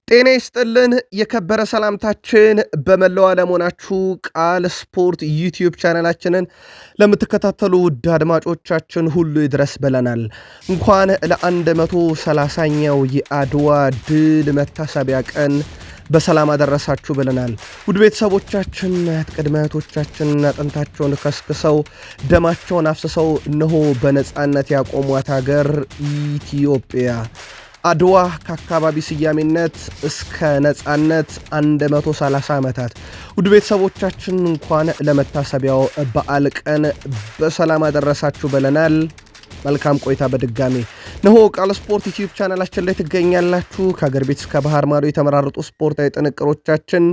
ጤና ይስጥልን የከበረ ሰላምታችን በመላው ዓለም ሆናችሁ ቃል ስፖርት ዩቲዩብ ቻናላችንን ለምትከታተሉ ውድ አድማጮቻችን ሁሉ ይድረስ ብለናል። እንኳን ለ130ኛው የአድዋ ድል መታሰቢያ ቀን በሰላም አደረሳችሁ ብለናል። ውድ ቤተሰቦቻችን ቅድመ አያቶቻችን አጥንታቸውን ከስክሰው ደማቸውን አፍስሰው እነሆ በነፃነት ያቆሟት ሀገር ኢትዮጵያ አድዋ ከአካባቢ ስያሜነት እስከ ነፃነት 130 ዓመታት። ውድ ቤተሰቦቻችን እንኳን ለመታሰቢያው በዓል ቀን በሰላም አደረሳችሁ ብለናል። መልካም ቆይታ በድጋሚ ነሆ ቃል ስፖርት ዩቲዩብ ቻናላችን ላይ ትገኛላችሁ። ከሀገር ቤት እስከ ባህር ማዶ የተመራረጡ ስፖርታዊ ጥንቅሮቻችን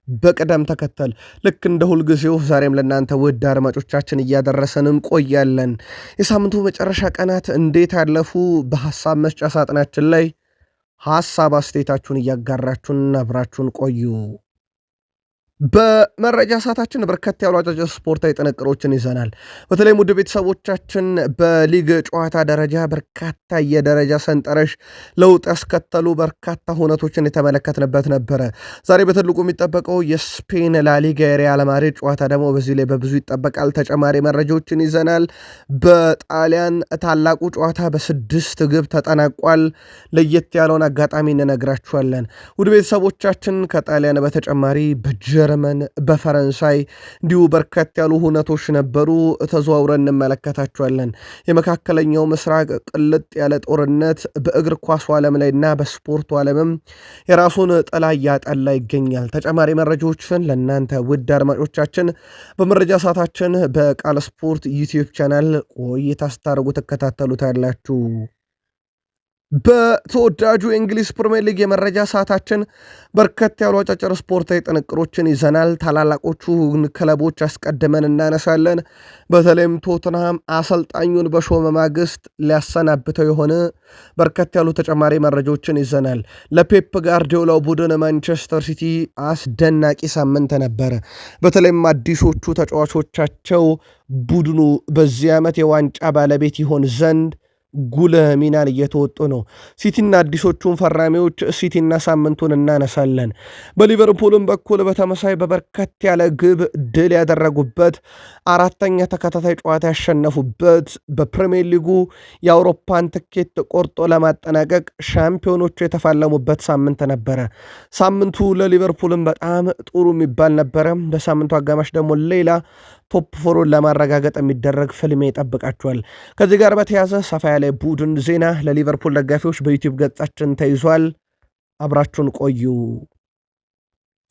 በቅደም ተከተል ልክ እንደ ሁልጊዜው ዛሬም ለእናንተ ውድ አድማጮቻችን እያደረሰን እንቆያለን። የሳምንቱ መጨረሻ ቀናት እንዴት አለፉ? በሐሳብ መስጫ ሳጥናችን ላይ ሐሳብ አስተያየታችሁን እያጋራችሁን አብራችሁን ቆዩ። በመረጃ ሰዓታችን በርከት ያሉ አጫጭር ስፖርታዊ ጥንቅሮችን ይዘናል። በተለይም ውድ ቤተሰቦቻችን በሊግ ጨዋታ ደረጃ በርካታ የደረጃ ሰንጠረዥ ለውጥ ያስከተሉ በርካታ ሁነቶችን የተመለከትንበት ነበረ። ዛሬ በትልቁ የሚጠበቀው የስፔን ላሊጋ የሪያል ማድሪድ ጨዋታ ደግሞ በዚህ ላይ በብዙ ይጠበቃል። ተጨማሪ መረጃዎችን ይዘናል። በጣሊያን ታላቁ ጨዋታ በ6 ግብ ተጠናቋል። ለየት ያለውን አጋጣሚ እንነግራችኋለን። ውድ ቤተሰቦቻችን ከጣሊያን በተጨማሪ በጀርመን በፈረንሳይ እንዲሁ በርከት ያሉ ሁነቶች ነበሩ። ተዘዋውረን እንመለከታቸዋለን። የመካከለኛው ምስራቅ ቅልጥ ያለ ጦርነት በእግር ኳሱ ዓለም ላይ እና በስፖርቱ ዓለምም የራሱን ጥላ እያጠላ ይገኛል። ተጨማሪ መረጃዎችን ለእናንተ ውድ አድማጮቻችን በመረጃ ሰዓታችን በቃል ስፖርት ዩቲዩብ ቻናል ቆይታ ስታደርጉ ትከታተሉታላችሁ። በተወዳጁ የእንግሊዝ ፕሪሚየር ሊግ የመረጃ ሰዓታችን በርከት ያሉ አጫጭር ስፖርታዊ ጥንቅሮችን ይዘናል። ታላላቆቹ ክለቦች አስቀድመን እናነሳለን። በተለይም ቶትንሃም አሰልጣኙን በሾመ ማግስት ሊያሰናብተው የሆነ በርከት ያሉ ተጨማሪ መረጃዎችን ይዘናል። ለፔፕ ጋርዲዮላው ቡድን ማንቸስተር ሲቲ አስደናቂ ሳምንት ነበረ። በተለይም አዲሶቹ ተጫዋቾቻቸው ቡድኑ በዚህ ዓመት የዋንጫ ባለቤት ይሆን ዘንድ ጉልህ ሚናን እየተወጡ ነው። ሲቲና አዲሶቹን ፈራሚዎች ሲቲና ሳምንቱን እናነሳለን። በሊቨርፑልም በኩል በተመሳይ በበርከት ያለ ግብ ድል ያደረጉበት 4ኛ ተከታታይ ጨዋታ ያሸነፉበት በፕሪሚየር ሊጉ የአውሮፓን ትኬት ቆርጦ ለማጠናቀቅ ሻምፒዮኖቹ የተፋለሙበት ሳምንት ነበረ። ሳምንቱ ለሊቨርፑልም በጣም ጥሩ የሚባል ነበረ። በሳምንቱ አጋማሽ ደግሞ ሌላ ቶፕ ፎሩን ለማረጋገጥ የሚደረግ ፍልሚያ ይጠብቃቸዋል። ከዚህ ጋር በተያዘ ሰፋ ያለ ቡድን ዜና ለሊቨርፑል ደጋፊዎች በዩቲዩብ ገጻችን ተይዟል። አብራችሁን ቆዩ።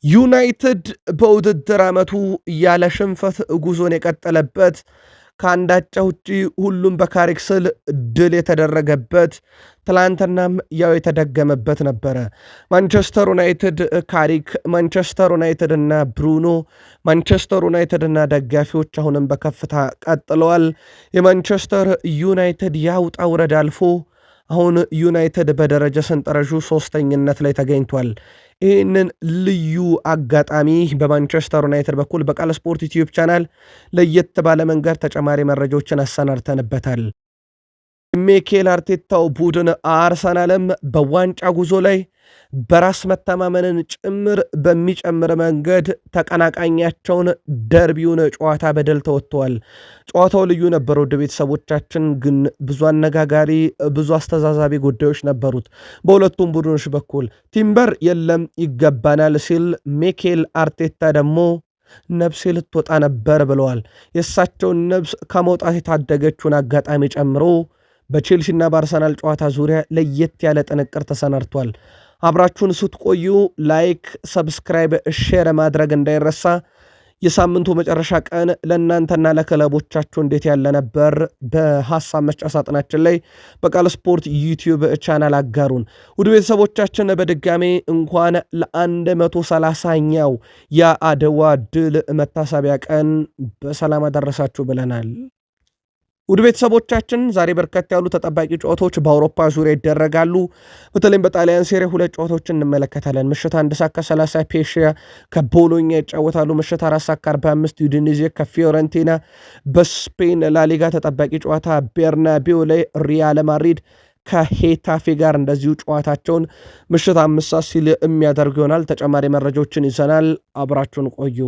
ዩናይትድ በውድድር ዓመቱ ያለ ሽንፈት ጉዞን የቀጠለበት ከአንዳቻ ውጪ ሁሉም በካሪክ ስል ድል የተደረገበት ትላንትናም ያው የተደገመበት ነበረ። ማንቸስተር ዩናይትድ ካሪክ፣ ማንቸስተር ዩናይትድ እና ብሩኖ፣ ማንቸስተር ዩናይትድ እና ደጋፊዎች አሁንም በከፍታ ቀጥለዋል። የማንቸስተር ዩናይትድ ያውጣ ውረድ አልፎ አሁን ዩናይትድ በደረጃ ሰንጠረዡ 3ኝነት ላይ ተገኝቷል። ይህንን ልዩ አጋጣሚ በማንቸስተር ዩናይትድ በኩል በቃል ስፖርት ዩቲዩብ ቻናል ለየት ባለ መንገድ ተጨማሪ መረጃዎችን አሰናድተንበታል። ሚኬል አርቴታው ቡድን አርሰናልም በዋንጫ ጉዞ ላይ በራስ መተማመንን ጭምር በሚጨምር መንገድ ተቀናቃኛቸውን ደርቢውን ጨዋታ በድል ተወጥተዋል። ጨዋታው ልዩ ነበር። ወደ ቤተሰቦቻችን ግን ብዙ አነጋጋሪ፣ ብዙ አስተዛዛቢ ጉዳዮች ነበሩት በሁለቱም ቡድኖች በኩል። ቲምበር የለም ይገባናል ሲል፣ ሚኬል አርቴታ ደግሞ ነብሴ ልትወጣ ነበር ብለዋል። የእሳቸውን ነብስ ከመውጣት የታደገችውን አጋጣሚ ጨምሮ በቼልሲና በአርሰናል ጨዋታ ዙሪያ ለየት ያለ ጥንቅር ተሰናድቷል። አብራችሁን ስትቆዩ ላይክ፣ ሰብስክራይብ፣ ሼር ማድረግ እንዳይረሳ። የሳምንቱ መጨረሻ ቀን ለእናንተና ለክለቦቻችሁ እንዴት ያለ ነበር? በሐሳብ መስጫ ሳጥናችን ላይ በቃል ስፖርት ዩቲዩብ ቻናል አጋሩን። ውድ ቤተሰቦቻችን በድጋሜ እንኳን ለ130ኛው የአድዋ ድል መታሰቢያ ቀን በሰላም አደረሳችሁ ብለናል። ውድ ቤተሰቦቻችን ዛሬ በርከት ያሉ ተጠባቂ ጨዋታዎች በአውሮፓ ዙሪያ ይደረጋሉ። በተለይም በጣሊያን ሴሪ 2 ጨዋታዎችን እንመለከታለን። ምሽት 1:30 ፔሺያ ከቦሎኛ ይጫወታሉ። ምሽት 4:45 ዩዲኒዜ ከፊዮረንቲና። በስፔን ላሊጋ ተጠባቂ ጨዋታ ቤርናቤው ላይ ሪያል ማድሪድ ከሄታፌ ጋር እንደዚሁ ጨዋታቸውን ምሽት 5 ሰዓት ሲል የሚያደርጉ ይሆናል። ተጨማሪ መረጃዎችን ይዘናል። አብራችሁን ቆዩ።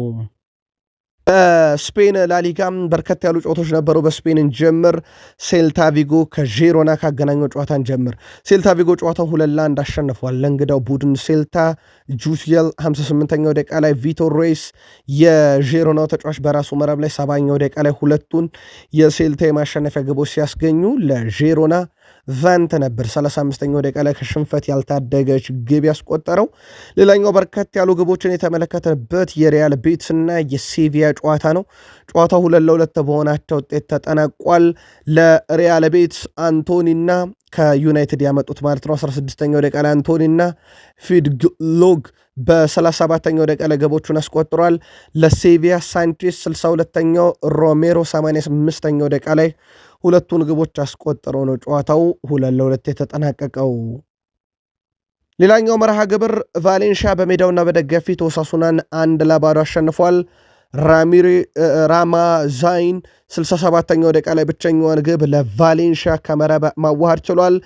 በስፔን ላሊጋም በርከት ያሉ ጨዋታዎች ነበሩ። በስፔን ጀምር። ሴልታ ቪጎ ከዢሮና ካገናኘው ጨዋታን ጀምር። ሴልታ ቪጎ ጨዋታው 2-1 አሸንፏል። ለእንግዳው ቡድን ሴልታ ጁሲየል 58ኛው ደቂቃ ላይ ቪቶር ሬስ የዢሮናው ተጫዋች በራሱ መረብ ላይ 70ኛው ደቂቃ ላይ ሁለቱን የሴልታ የማሸነፊያ ግቦች ሲያስገኙ ለዢሮና ቫንት ነበር 35ኛው ደቂቃ ላይ ከሽንፈት ያልታደገች ግብ ያስቆጠረው። ሌላኛው በርከት ያሉ ግቦችን የተመለከተበት የሪያል ቤትስ እና የሴቪያ ጨዋታ ነው። ጨዋታው 2-2 በሆናቸው ውጤት ተጠናቋል። ለሪያል ቤትስ አንቶኒና ከዩናይትድ ያመጡት ማለት ነው 16ኛው ደቂቃ ላይ አንቶኒና ፊድሎግ በ37ኛው ደቂቃ ላይ ግቦቹን አስቆጥሯል። ለሴቪያ ሳንቼስ 62ኛው፣ ሮሜሮ 85ኛው ደቂቃ ላይ ሁለቱን ግቦች አስቆጥረው ነው ጨዋታው 2-2 የተጠናቀቀው። ሌላኛው መርሃ ግብር ቫሌንሺያ በሜዳውና በደጋፊው ኦሳሱናን 1-0 አሸንፏል። ራማዛይን 67ኛው ደቂቃ ላይ ብቸኛዋን ግብ ለቫሌንሺያ ከመረብ ማዋሃድ ችሏል።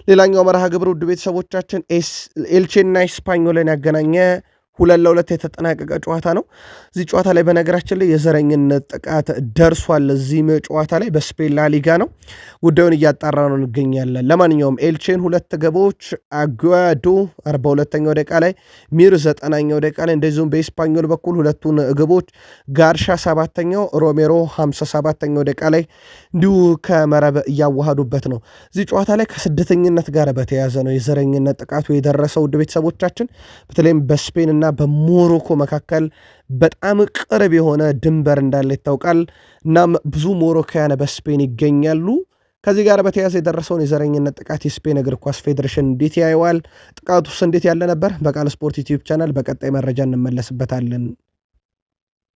ሌላኛው መርሃ ግብር ውድ ቤተሰቦቻችን ኤልቼና ስፓኞልን ያገናኘ 2-2 የተጠናቀቀ ጨዋታ ነው። እዚህ ጨዋታ ላይ በነገራችን ላይ የዘረኝነት ጥቃት ደርሷል። እዚህም ጨዋታ ላይ በስፔን ላሊጋ ነው። ጉዳዩን እያጣራ ነው እንገኛለን። ለማንኛውም ኤልቼን 2 ግቦች አጓዶ 42ኛው ደቂቃ ላይ፣ ሚር 90ኛው ደቂቃ ላይ፣ እንደዚሁም በስፓኞል በኩል ሁለቱን ግቦች ጋርሻ 7ኛው፣ ሮሜሮ 57ኛው ደቂቃ ላይ እንዲሁ ከመረብ እያዋሃዱበት ነው። እዚህ ጨዋታ ላይ ከስደተኝነት ጋር በተያያዘ ነው የዘረኝነት ጥቃቱ የደረሰው። ውድ ቤተሰቦቻችን በተለይም በስፔን እና በሞሮኮ መካከል በጣም ቅርብ የሆነ ድንበር እንዳለ ይታወቃል። እናም ብዙ ሞሮካውያን በስፔን ይገኛሉ። ከዚህ ጋር በተያያዘ የደረሰውን የዘረኝነት ጥቃት የስፔን እግር ኳስ ፌዴሬሽን እንዴት ያየዋል? ጥቃቱስ እንዴት ያለ ነበር? በቃል ስፖርት ዩቲዩብ ቻናል በቀጣይ መረጃ እንመለስበታለን።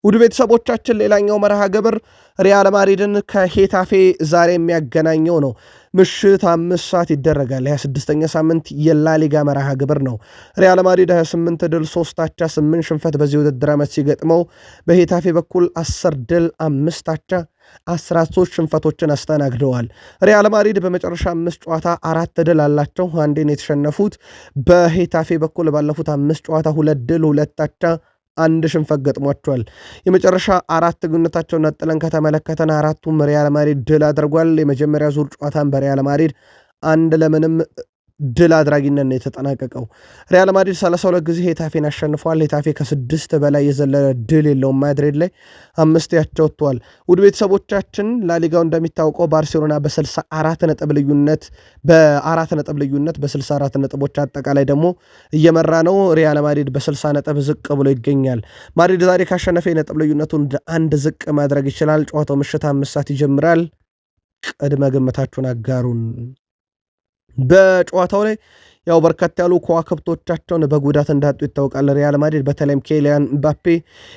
ውድ ቤተሰቦቻችን ሌላኛው መርሃ ግብር ሪያል ማድሪድን ከሄታፌ ዛሬ የሚያገናኘው ነው። ምሽት 5 ሰዓት ይደረጋል። 26ኛ ሳምንት የላሊጋ መርሃ ግብር ነው። ሪያል ማድሪድ 28 ድል 3 አቻ 8 ሽንፈት በዚህ ውድድር ዓመት ሲገጥመው በሄታፌ በኩል 10 ድል 5 አቻ 13 ሽንፈቶችን አስተናግደዋል። ሪያል ማድሪድ በመጨረሻ 5 ጨዋታ 4 ድል አላቸው። አንዴን የተሸነፉት በሄታፌ በኩል ባለፉት 5 ጨዋታ 2 ድል 2 አቻ 1 ሽንፈት ገጥሟቸዋል። የመጨረሻ 4 ግንኙነታቸውን ነጥለን ከተመለከተን 4ቱም ሪያል ማድሪድ ድል አድርጓል። የመጀመሪያ ዙር ጨዋታን በሪያል ማድሪድ 1-0 ድል አድራጊነት ነው የተጠናቀቀው። ሪያል ማድሪድ 32 ጊዜ ሄታፌን አሸንፏል። ሄታፌ ከ6 በላይ የዘለለ ድል የለውም። ማድሪድ ላይ 5 ያቻ ወጥቷል። ውድ ቤተሰቦቻችን ላሊጋው እንደሚታወቀው ባርሴሎና በ64 ነጥብ ልዩነት በ64 ነጥቦች አጠቃላይ ደግሞ እየመራ ነው። ሪያል ማድሪድ በ60 ነጥብ ዝቅ ብሎ ይገኛል። ማድሪድ ዛሬ ካሸነፈ የነጥብ ልዩነቱን 1 ዝቅ ማድረግ ይችላል። ጨዋታው ምሽት 5 ሰዓት ይጀምራል። ቅድመ ግምታችሁን አጋሩን። በጨዋታው ላይ ያው በርከት ያሉ ከዋክብቶቻቸውን በጉዳት እንዳጡ ይታወቃል። ሪያል ማድሪድ በተለይም ኬሊያን ምባፔ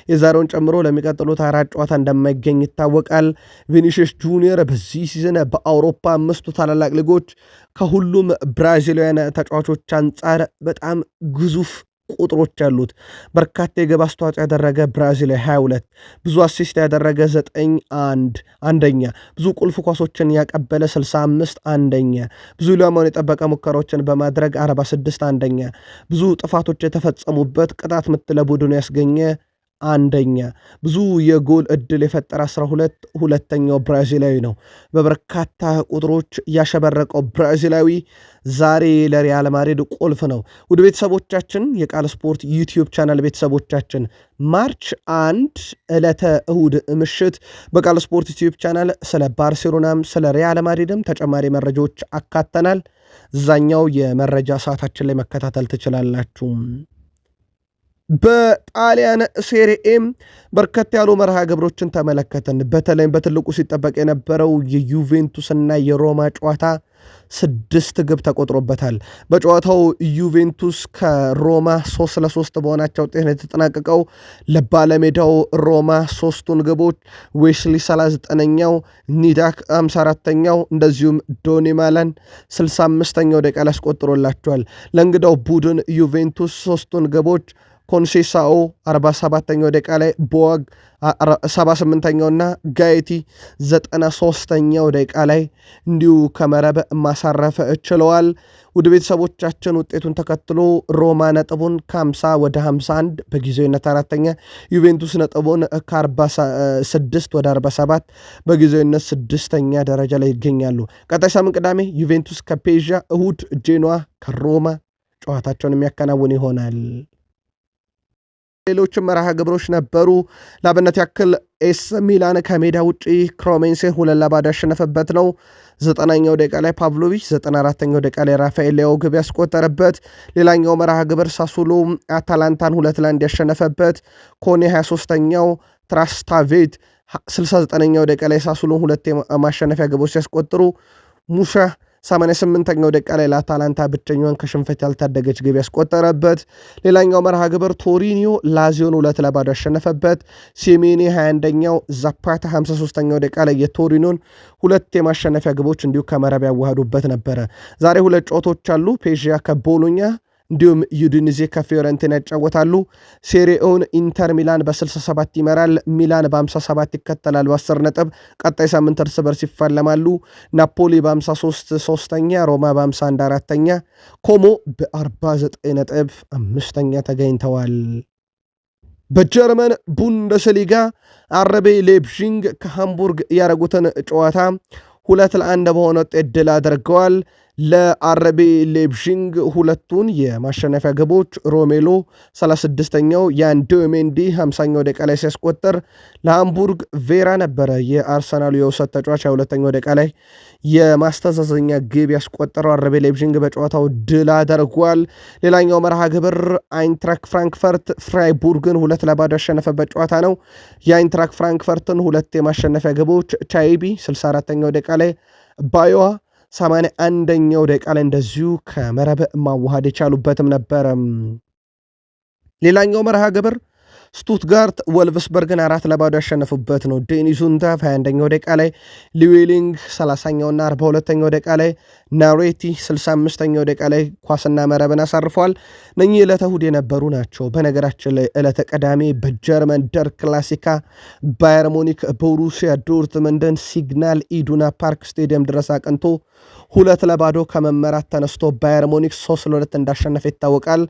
የዛሬውን ጨምሮ ለሚቀጥሉት 4 ጨዋታ እንደማይገኝ ይታወቃል። ቪኒሺየስ ጁኒየር በዚህ ሲዝን በአውሮፓ 5ቱ ታላላቅ ሊጎች ከሁሉም ብራዚላውያን ተጫዋቾች አንጻር በጣም ግዙፍ ቁጥሮች ያሉት በርካታ የግብ አስተዋጽኦ ያደረገ ብራዚላዊ 22፣ ብዙ አሲስት ያደረገ 9 አንደኛ፣ ብዙ ቁልፍ ኳሶችን ያቀበለ 65 አንደኛ፣ ብዙ ኢላማውን የጠበቀ ሙከራዎችን በማድረግ 46 አንደኛ፣ ብዙ ጥፋቶች የተፈጸሙበት ቅጣት ምት ለቡድኑ ያስገኘ አንደኛ፣ ብዙ የጎል ዕድል የፈጠረ 12 ሁለተኛው ብራዚላዊ ነው። በበርካታ ቁጥሮች ያሸበረቀው ብራዚላዊ ዛሬ ለሪያል ማድሪድ ቁልፍ ነው። ውድ ቤተሰቦቻችን የቃል ስፖርት ዩቲዩብ ቻናል ቤተሰቦቻችን ማርች 1 ዕለተ እሁድ ምሽት በቃል ስፖርት ዩቲዩብ ቻናል ስለ ባርሴሎናም ስለ ሪያል ማድሪድም ተጨማሪ መረጃዎች አካተናል። እዛኛው የመረጃ ሰዓታችን ላይ መከታተል ትችላላችሁ። በጣሊያን ሴሪኤም በርከት ያሉ መርሃ ግብሮችን ተመለከትን። በተለይም በትልቁ ሲጠበቅ የነበረው የዩቬንቱስና የሮማ ጨዋታ 6 ግብ ተቆጥሮበታል። በጨዋታው ዩቬንቱስ ከሮማ 3-3 በሆናቸው ውጤት ነው የተጠናቀቀው። ለባለሜዳው ሮማ 3ቱን ግቦች ዌስሊ 39ኛው፣ ኒዳክ 54ኛው እንደዚሁም ዶኒ ማላን 65ኛው ደቂቃ ላይ አስቆጥሮላቸዋል። ለእንግዳው ቡድን ዩቬንቱስ 3ቱን ግቦች ኮንሴሳኦ 47ኛው ደቂቃ ላይ ቦዋግ 78ኛውና ጋይቲ 93ኛው ደቂቃ ላይ እንዲሁ ከመረብ ማሳረፍ ችለዋል። ውድ ቤተሰቦቻችን ውጤቱን ተከትሎ ሮማ ነጥቡን ከ50 ወደ 51 በጊዜያዊነት አራተኛ፣ ዩቬንቱስ ነጥቡን ከ46 ወደ 47 በጊዜያዊነት ስድስተኛ ደረጃ ላይ ይገኛሉ። ቀጣይ ሳምንት ቅዳሜ ዩቬንቱስ ከፔዣ፣ እሁድ ጄኖዋ ከሮማ ጨዋታቸውን የሚያከናውን ይሆናል። ሌሎችም መርሃ ግብሮች ነበሩ። ለአብነት ያክል ኤስ ሚላን ከሜዳ ውጪ ክሮሜንሴን 2-0 ያሸነፈበት ነው። 90ኛው ደቂቃ ላይ ፓቭሎቪች፣ 94ኛው ደቂቃ ላይ ራፋኤል ሊያኦ ግብ ያስቆጠረበት። ሌላኛው መርሃ ግብር ሳሱሎ አታላንታን 2-1 ያሸነፈበት። ኮኔ 23ኛው፣ ትራስታቬት 69ኛው ደቂቃ ላይ ሳሱሎን 2 ማሸነፊያ ግቦች ሲያስቆጥሩ ሙሻ 88ኛው ደቂቃ ላይ ለአታላንታ ብቸኛዋን ከሽንፈት ያልታደገች ግብ ያስቆጠረበት። ሌላኛው መርሃ ግብር ቶሪኒዮ ላዚዮን 2-0 ያሸነፈበት። ሴሜኔ 21ኛው፣ ዛፓታ 53ኛው ደቂቃ ላይ የቶሪኒዮን 2 የማሸነፊያ ግቦች እንዲሁ ከመረብ ያዋሃዱበት ነበረ። ዛሬ 2 ጨዋታዎች አሉ። ፔዥያ ከቦሎኛ እንዲሁም ዩዲኒዜ ከፊዮረንቲና ያጫወታሉ። ሴሪኤውን ኢንተር ሚላን በ67 ይመራል። ሚላን በ57 ይከተላል በ10 ነጥብ። ቀጣይ ሳምንት እርስ በርስ ይፋለማሉ። ናፖሊ በ53 ሶስተኛ፣ ሮማ በ51 አራተኛ፣ ኮሞ በ49 ነጥብ አምስተኛ ተገኝተዋል። በጀርመን ቡንደስሊጋ አርቤ ሌፕዚግ ከሃምቡርግ ያደረጉትን ጨዋታ 2-1 በሆነ ውጤት ድል አድርገዋል። ለአርቤ ሌፕዚግ ሁለቱን የማሸነፊያ ግቦች ሮሜሎ 36ኛው፣ የአንዶሜንዲ 50ኛው ደቂቃ ላይ ሲያስቆጠር፣ ለሃምቡርግ ቬራ ነበረ የአርሰናሉ የውሰት ተጫዋች 22ኛው ደቂቃ ላይ የማስተዛዘኛ ግብ ያስቆጠረው። አርቤ ሌፕዚግ በጨዋታው ድል አድርጓል። ሌላኛው መርሃ ግብር አይንትራክ ፍራንክፈርት ፍራይቡርግን 2-0 ያሸነፈበት ጨዋታ ነው። የአይንትራክ ፍራንክፈርትን 2 የማሸነፊያ ግቦች ቻይቢ 64ኛው ደቂቃ ላይ፣ ባዮዋ 81ኛው ደቂቃ ላይ እንደዚሁ ከመረብ ማዋሃድ የቻሉበትም ነበረ። ሌላኛው መርሃ ግብር ስቱትጋርት ወልቭስበርግን 4-0 ያሸነፉበት ነው። ዴኒስ ኡንዳፍ 21ኛው ደቂቃ ላይ፣ ሊዌሊንግ 30ኛውና 42ኛው ደቂቃ ላይ፣ ናሬቲ 65ኛው ደቂቃ ላይ ኳስና መረብን አሳርፏል። እነኚህ ዕለተ እሁድ የነበሩ ናቸው። በነገራችን ላይ ዕለተ ቀዳሜ በጀርመን ደር ክላሲካ ባየር ሙኒክ ቦሩሲያ ዶርትመንድን ሲግናል ኢዱና ፓርክ ስቴዲየም ድረስ አቅንቶ 2-0 ከመመራት ተነስቶ ባየር ሙኒክ 3-2 እንዳሸነፈ ይታወቃል።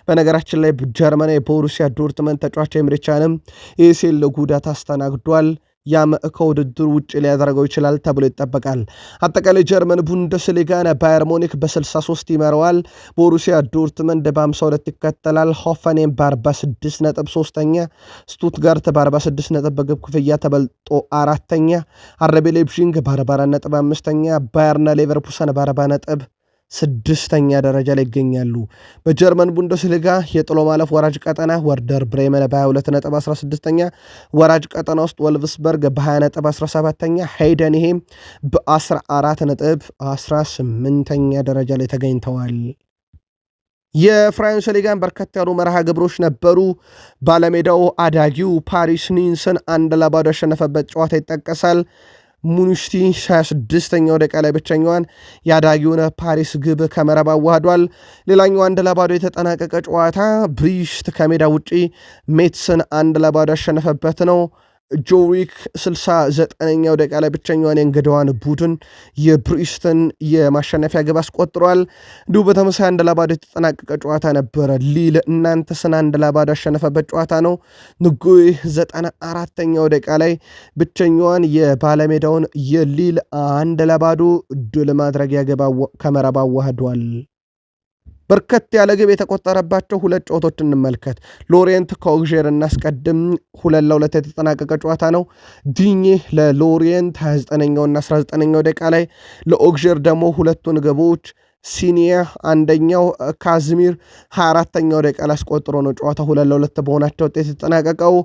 በነገራችን ላይ ጀርመናዊ ቦሩሲያ ዶርትመንድ ተጫዋች ኤምሬ ቻንም የኤሲኤል ጉዳት አስተናግዷል። ያም ከውድድሩ ውጭ ሊያደርገው ይችላል ተብሎ ይጠበቃል። አጠቃላይ ጀርመን ቡንደስሊጋን ባየር ሙኒክ በ63 ይመረዋል። ቦሩሲያ ዶርትመንድ በ52 ይከተላል። ሆፈኔም በ46 ነጥብ ሶስተኛ፣ ስቱትጋርት በ46 ነጥብ በግብ ክፍያ ተበልጦ አራተኛ፣ አርቤ ሌፕዚግ በ44 ነጥብ አምስተኛ፣ ባየርና ሌቨርኩሰን በ40 ነጥብ ስድስተኛ ደረጃ ላይ ይገኛሉ። በጀርመን ቡንደስሊጋ የጥሎ ማለፍ ወራጅ ቀጠና ወርደር ብሬመን በ22 ነጥብ 16ኛ፣ ወራጅ ቀጠና ውስጥ ወልቭስበርግ በ20 ነጥብ 17ኛ፣ ሃይደንሄም በ14 ነጥብ 18ኛ ደረጃ ላይ ተገኝተዋል። የፍራንስ ሊጋን በርከት ያሉ መርሃ ግብሮች ነበሩ። ባለሜዳው አዳጊው ፓሪስ ኒንስን 1-0 ያሸነፈበት ጨዋታ ይጠቀሳል። ሙኒሽቲ 26ኛው ደቂቃ ላይ ብቸኛዋን የአዳጊውን ፓሪስ ግብ ከመረብ አዋህዷል። ሌላኛው 1-0 የተጠናቀቀ ጨዋታ ብሪስት ከሜዳ ውጪ ሜትስን 1-0 ያሸነፈበት ነው። ጆሪክ 69ኛው ደቂቃ ላይ ብቸኛዋን የእንግዳዋን ቡድን የብሪስትን የማሸነፊያ ግብ አስቆጥሯል። እንዲሁ በተመሳሳይ 1-0 የተጠናቀቀ ጨዋታ ነበረ። ሊል እናንተስን 1-0 ያሸነፈበት ጨዋታ ነው። ንጉይ 94ኛው ደቂቃ ላይ ብቸኛዋን የባለሜዳውን የሊል 1-0 ድል ማድረጊያ ግብ ከመረብ አዋህዷል። በርከት ያለ ግብ የተቆጠረባቸው 2 ጨዋታዎች እንመልከት። ሎሪየንት ከኦግዤር እናስቀድም። 2-2 የተጠናቀቀ ጨዋታ ነው። ዲኜ ለሎሪየንት 29ኛውና 19ኛው ደቂቃ ላይ፣ ለኦግዤር ደግሞ 2ቱን ግቦች ሲኒያ አንደኛው፣ ካዝሚር 24ኛው ደቂቃ ላይ አስቆጥሮ ነው ጨዋታ 2-2 በሆናቸው ውጤት የተጠናቀቀው።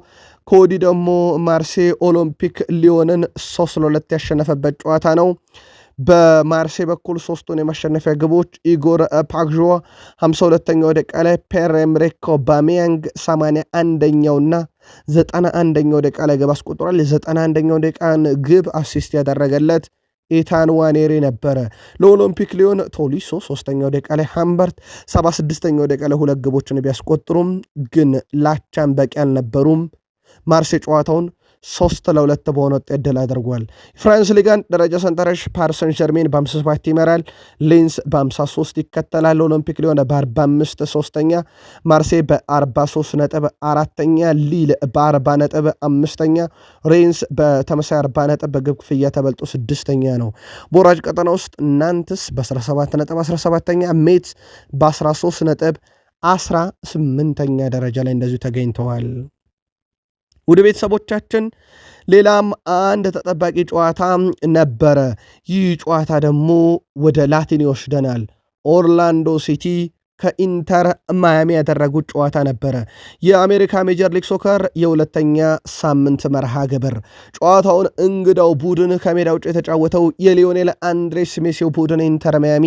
ከወዲህ ደግሞ ማርሴ ኦሎምፒክ ሊዮንን 3-2 ያሸነፈበት ጨዋታ ነው። በማርሴ በኩል 3ቱን የማሸነፊያ ግቦች ኢጎር ፓግዦዋ 52ኛው ደቂቃ ላይ፣ ፔር ኤምሪክ ኦባሜያንግ 81ኛውና 91ኛው ደቂቃ ላይ ግብ አስቆጥሯል። የ91ኛው ደቂቃን ግብ አሲስት ያደረገለት ኤታን ዋኔሪ ነበረ። ለኦሎምፒክ ሊዮን ቶሊሶ 3ኛው ደቂቃ ላይ፣ ሃምበርት 76ኛው ደቂቃ ላይ ሁለት ግቦችን ቢያስቆጥሩም ግን ላቻም በቂ አልነበሩም። ማርሴ ጨዋታውን 3-2 በሆነ ውጤት ድል አድርጓል። ፍራንስ ሊጋን ደረጃ ሰንጠረዥ ፓሪስ ሰን ዠርሜን በ57 ይመራል። ሌንስ በ53 ይከተላል። ኦሎምፒክ ሊዮን በ45 ሶስተኛ፣ ማርሴይ በ43 ነጥብ አራተኛ፣ ሊል በ40 ነጥብ አምስተኛ፣ ሬንስ በተመሳይ 40 ነጥብ በግብ ክፍያ ተበልጦ ስድስተኛ ነው። በወራጅ ቀጠና ውስጥ ናንትስ በ17 ነጥብ 17ኛ፣ ሜት በ13 ነጥብ 18ኛ ደረጃ ላይ እንደዚሁ ተገኝተዋል። ወደ ቤተሰቦቻችን ሌላም አንድ ተጠባቂ ጨዋታ ነበረ። ይህ ጨዋታ ደግሞ ወደ ላቲን ይወስደናል። ኦርላንዶ ሲቲ ከኢንተር ማያሚ ያደረጉት ጨዋታ ነበረ። የአሜሪካ ሜጀር ሊግ ሶከር የሁለተኛ ሳምንት መርሃ ግብር ጨዋታውን እንግዳው ቡድን ከሜዳ ውጭ የተጫወተው የሊዮኔል አንድሬስ ሜሲው ቡድን ኢንተር ማያሚ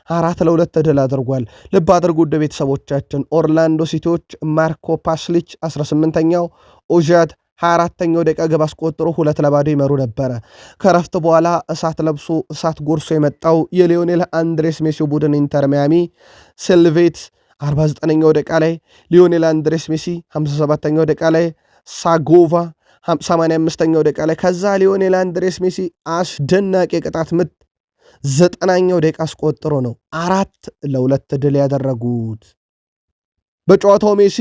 4-2 ድል አድርጓል። ልብ አድርጉ ውድ ቤተሰቦቻችን፣ ኦርላንዶ ሲቲዎች ማርኮ ፓስሊች 18ኛው፣ ኦዣት 24ኛው ደቂቃ ግብ አስቆጥሮ 2-0 ይመሩ ነበረ። ከረፍት በኋላ እሳት ለብሶ እሳት ጎርሶ የመጣው የሊዮኔል አንድሬስ ሜሲ ቡድን ኢንተር ማያሚ ሴልቬት 49ኛው ደቂቃ ላይ፣ ሊዮኔል አንድሬስ ሜሲ 57ኛው ደቂቃ ላይ፣ ሳጎቫ 85ኛው ደቂቃ ላይ፣ ከዛ ሊዮኔል አንድሬስ ሜሲ አስደናቂ ቅጣት ምት 90ኛው ደቂቃ አስቆጥሮ ነው 4-2 ድል ያደረጉት። በጨዋታው ሜሲ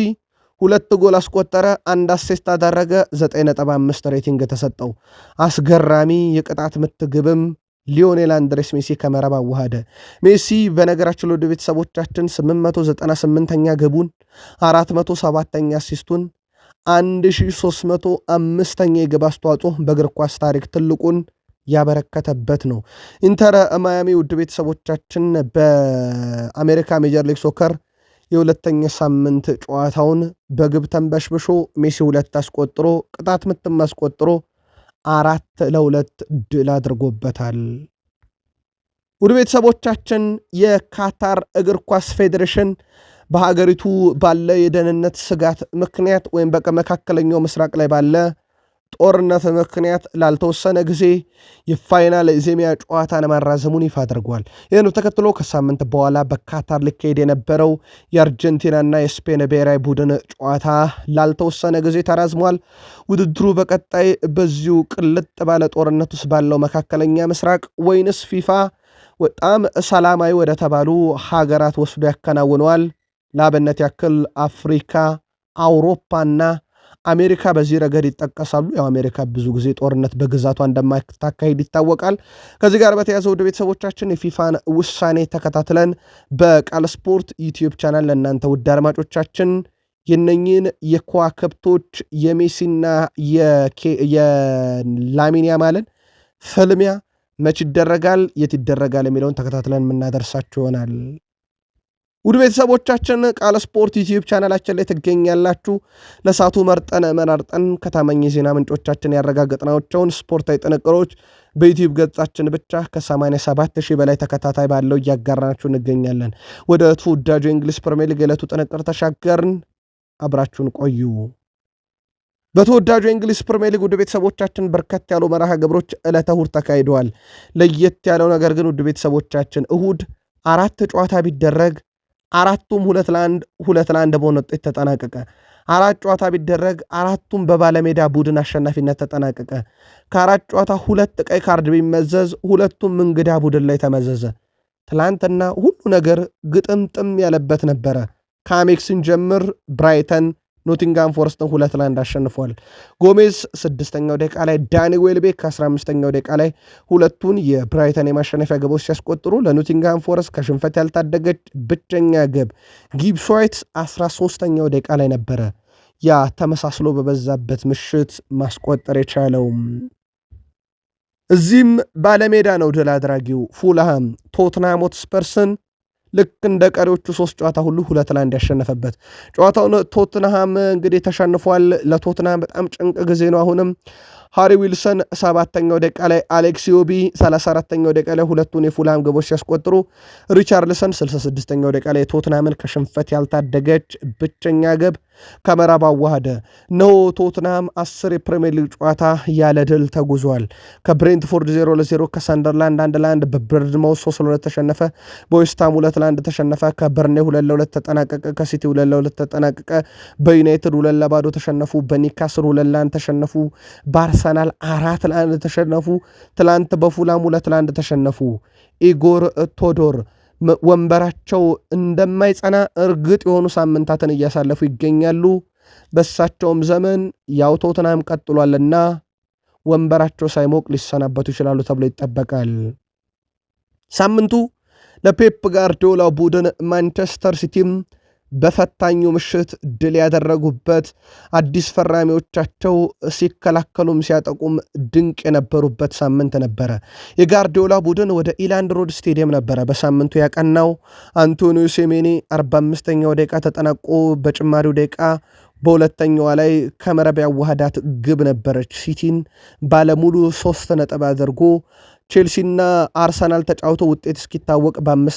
2 ጎል አስቆጠረ፣ 1 አሲስት አደረገ፣ 9.5 ሬቲንግ ተሰጠው። አስገራሚ የቅጣት ምት ግብም ሊዮኔል አንድሬስ ሜሲ ከመረብ አዋሃደ። ሜሲ በነገራችን ወደ ቤተሰቦቻችን 898ኛ ግቡን፣ 407ኛ አሲስቱን፣ 1305ኛ የግብ አስተዋጽኦ በእግር ኳስ ታሪክ ትልቁን ያበረከተበት ነው። ኢንተር ማያሚ ውድ ቤተሰቦቻችን በአሜሪካ ሜጀር ሊግ ሶከር የሁለተኛ ሳምንት ጨዋታውን በግብ ተንበሽብሾ ሜሲ 2 አስቆጥሮ ቅጣት ምትም አስቆጥሮ 4-2 ድል አድርጎበታል። ውድ ቤተሰቦቻችን የካታር እግር ኳስ ፌዴሬሽን በሀገሪቱ ባለ የደህንነት ስጋት ምክንያት ወይም በመካከለኛው ምስራቅ ላይ ባለ ጦርነት ምክንያት ላልተወሰነ ጊዜ የፋይናል ዜሚያ ጨዋታን ማራዘሙን ይፋ አድርጓል። ይህን ተከትሎ ከሳምንት በኋላ በካታር ሊካሄድ የነበረው የአርጀንቲናና የስፔን ብሔራዊ ቡድን ጨዋታ ላልተወሰነ ጊዜ ተራዝሟል። ውድድሩ በቀጣይ በዚሁ ቅልጥ ባለ ጦርነት ውስጥ ባለው መካከለኛ ምስራቅ ወይንስ ፊፋ በጣም ሰላማዊ ወደ ተባሉ ሀገራት ወስዶ ያከናውነዋል? ለአብነት ያክል አፍሪካ፣ አውሮፓና አሜሪካ በዚህ ረገድ ይጠቀሳሉ። ያው አሜሪካ ብዙ ጊዜ ጦርነት በግዛቷ እንደማታካሄድ ይታወቃል። ከዚህ ጋር በተያያዘ ወደ ቤተሰቦቻችን የፊፋን ውሳኔ ተከታትለን በቃል ስፖርት ዩቲዩብ ቻናል ለእናንተ ውድ አድማጮቻችን የነኝን የከዋክብቶች የሜሲና የላሚን ያማልን ፍልሚያ መች ይደረጋል፣ የት ይደረጋል የሚለውን ተከታትለን የምናደርሳችሁ ይሆናል። ውድ ቤተሰቦቻችን ቃል ስፖርት ዩቲዩብ ቻናላችን ላይ ትገኛላችሁ። ለሳቱ መራርጠን ከታማኝ የዜና ምንጮቻችን ያረጋገጥናቸውን ስፖርታዊ ጥንቅሮች በዩቲዩብ ገጻችን ብቻ ከ87,000 በላይ ተከታታይ ባለው እያጋራናችሁ እንገኛለን። ወደ ተወዳጁ የእንግሊዝ ፕሪሚየር ሊግ የዕለቱ ጥንቅር ተሻገርን። አብራችሁን ቆዩ። በተወዳጁ የእንግሊዝ ፕሪሚየር ሊግ ውድ ቤተሰቦቻችን በርከት ያሉ መርሃ ግብሮች ዕለተ እሁድ ተካሂደዋል። ለየት ያለው ነገር ግን ውድ ቤተሰቦቻችን እሁድ 4 ጨዋታ ቢደረግ አራቱም 2-1 በሆነ ውጤት ተጠናቀቀ። 4 ጨዋታ ቢደረግ አራቱም በባለሜዳ ቡድን አሸናፊነት ተጠናቀቀ። ከ4 ጨዋታ 2 ቀይ ካርድ ቢመዘዝ ሁለቱም እንግዳ ቡድን ላይ ተመዘዘ። ትላንትና ሁሉ ነገር ግጥምጥም ያለበት ነበረ። ከአሜክስን ጀምር ብራይተን ኖቲንጋም ፎረስትን 2-1 አሸንፏል። ጎሜዝ 6ኛው ደቂቃ ላይ፣ ዳኒ ዌልቤክ 15ኛው ደቂቃ ላይ ሁለቱን የብራይተን የማሸነፊያ ግቦች ሲያስቆጥሩ ለኖቲንጋም ፎረስት ከሽንፈት ያልታደገች ብቸኛ ግብ ጊብስ ዋይት 13ኛው ደቂቃ ላይ ነበረ ያ ተመሳስሎ በበዛበት ምሽት ማስቆጠር የቻለው። እዚህም ባለሜዳ ነው ድል አድራጊው ፉልሃም ቶትናም ሆትስፐርስን ልክ እንደ ቀሪዎቹ 3 ጨዋታ ሁሉ 2-1 ያሸነፈበት ጨዋታውን ቶትንሃም እንግዲህ ተሸንፏል። ለቶትንሃም በጣም ጭንቅ ጊዜ ነው። አሁንም ሃሪ ዊልሰን 7ኛው ደቂቃ ላይ፣ አሌክስ ዮቢ 34ኛው ደቂቃ ላይ ሁለቱን የፉልሃም ግቦች ሲያስቆጥሩ ሪቻርልሰን 66ኛው ደቂቃ ላይ ቶትንሃምን ከሽንፈት ያልታደገች ብቸኛ ግብ ከምዕራብ አዋሃደ። ነው ቶትናም 10 የፕሪሚየር ሊግ ጨዋታ ያለ ድል ተጉዟል። ከብሬንትፎርድ 0-0፣ ከሰንደርላንድ 1-1፣ በብረድማውስ 3-2 ተሸነፈ። በዌስትሃም 2-1 ተሸነፈ። ከበርኔ 2-2 ተጠናቀቀ። ከሲቲ 2-2 ተጠናቀቀ። በዩናይትድ 2-0 ተሸነፉ። በኒካስል 2-1 ተሸነፉ። በአርሰናል 4-1 ተሸነፉ። ትላንት በፉላም 2-1 ተሸነፉ። ኢጎር ቶዶር ወንበራቸው እንደማይጸና እርግጥ የሆኑ ሳምንታትን እያሳለፉ ይገኛሉ። በሳቸውም ዘመን ያው ቶተንሃም ቀጥሏልና ወንበራቸው ሳይሞቅ ሊሰናበቱ ይችላሉ ተብሎ ይጠበቃል። ሳምንቱ ለፔፕ ጋርዲዮላ ቡድን ማንቸስተር ሲቲም በፈታኙ ምሽት ድል ያደረጉበት፣ አዲስ ፈራሚዎቻቸው ሲከላከሉም ሲያጠቁም ድንቅ የነበሩበት ሳምንት ነበረ። የጋርዲዮላ ቡድን ወደ ኢላንድ ሮድ ስቴዲየም ነበረ በሳምንቱ ያቀናው። አንቶኒዮ ሴሜኒ 45ኛው ደቂቃ ተጠናቆ በጭማሪው ደቂቃ በሁለተኛዋ ላይ ከመረብ ያዋሃዳት ግብ ነበረች። ሲቲን ባለሙሉ 3 ነጥብ አድርጎ ቼልሲና አርሰናል ተጫውተው ውጤት እስኪታወቅ በ2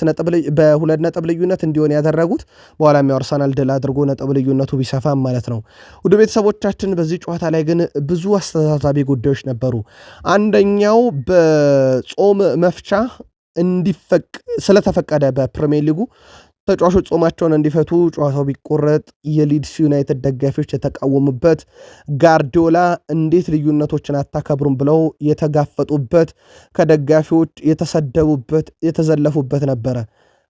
ነጥብ ልዩነት እንዲሆን ያደረጉት፣ በኋላም አርሰናል ድል አድርጎ ነጥብ ልዩነቱ ቢሰፋም ማለት ነው። ውድ ቤተሰቦቻችን በዚህ ጨዋታ ላይ ግን ብዙ አስተዛዛቢ ጉዳዮች ነበሩ። አንደኛው በጾም መፍቻ ስለተፈቀደ በፕሪሚየር ሊጉ ተጫዋቾች ጾማቸውን እንዲፈቱ ጨዋታው ቢቆረጥ የሊድስ ዩናይትድ ደጋፊዎች የተቃወሙበት፣ ጋርዲዮላ እንዴት ልዩነቶችን አታከብሩም ብለው የተጋፈጡበት፣ ከደጋፊዎች የተሰደቡበት፣ የተዘለፉበት ነበረ።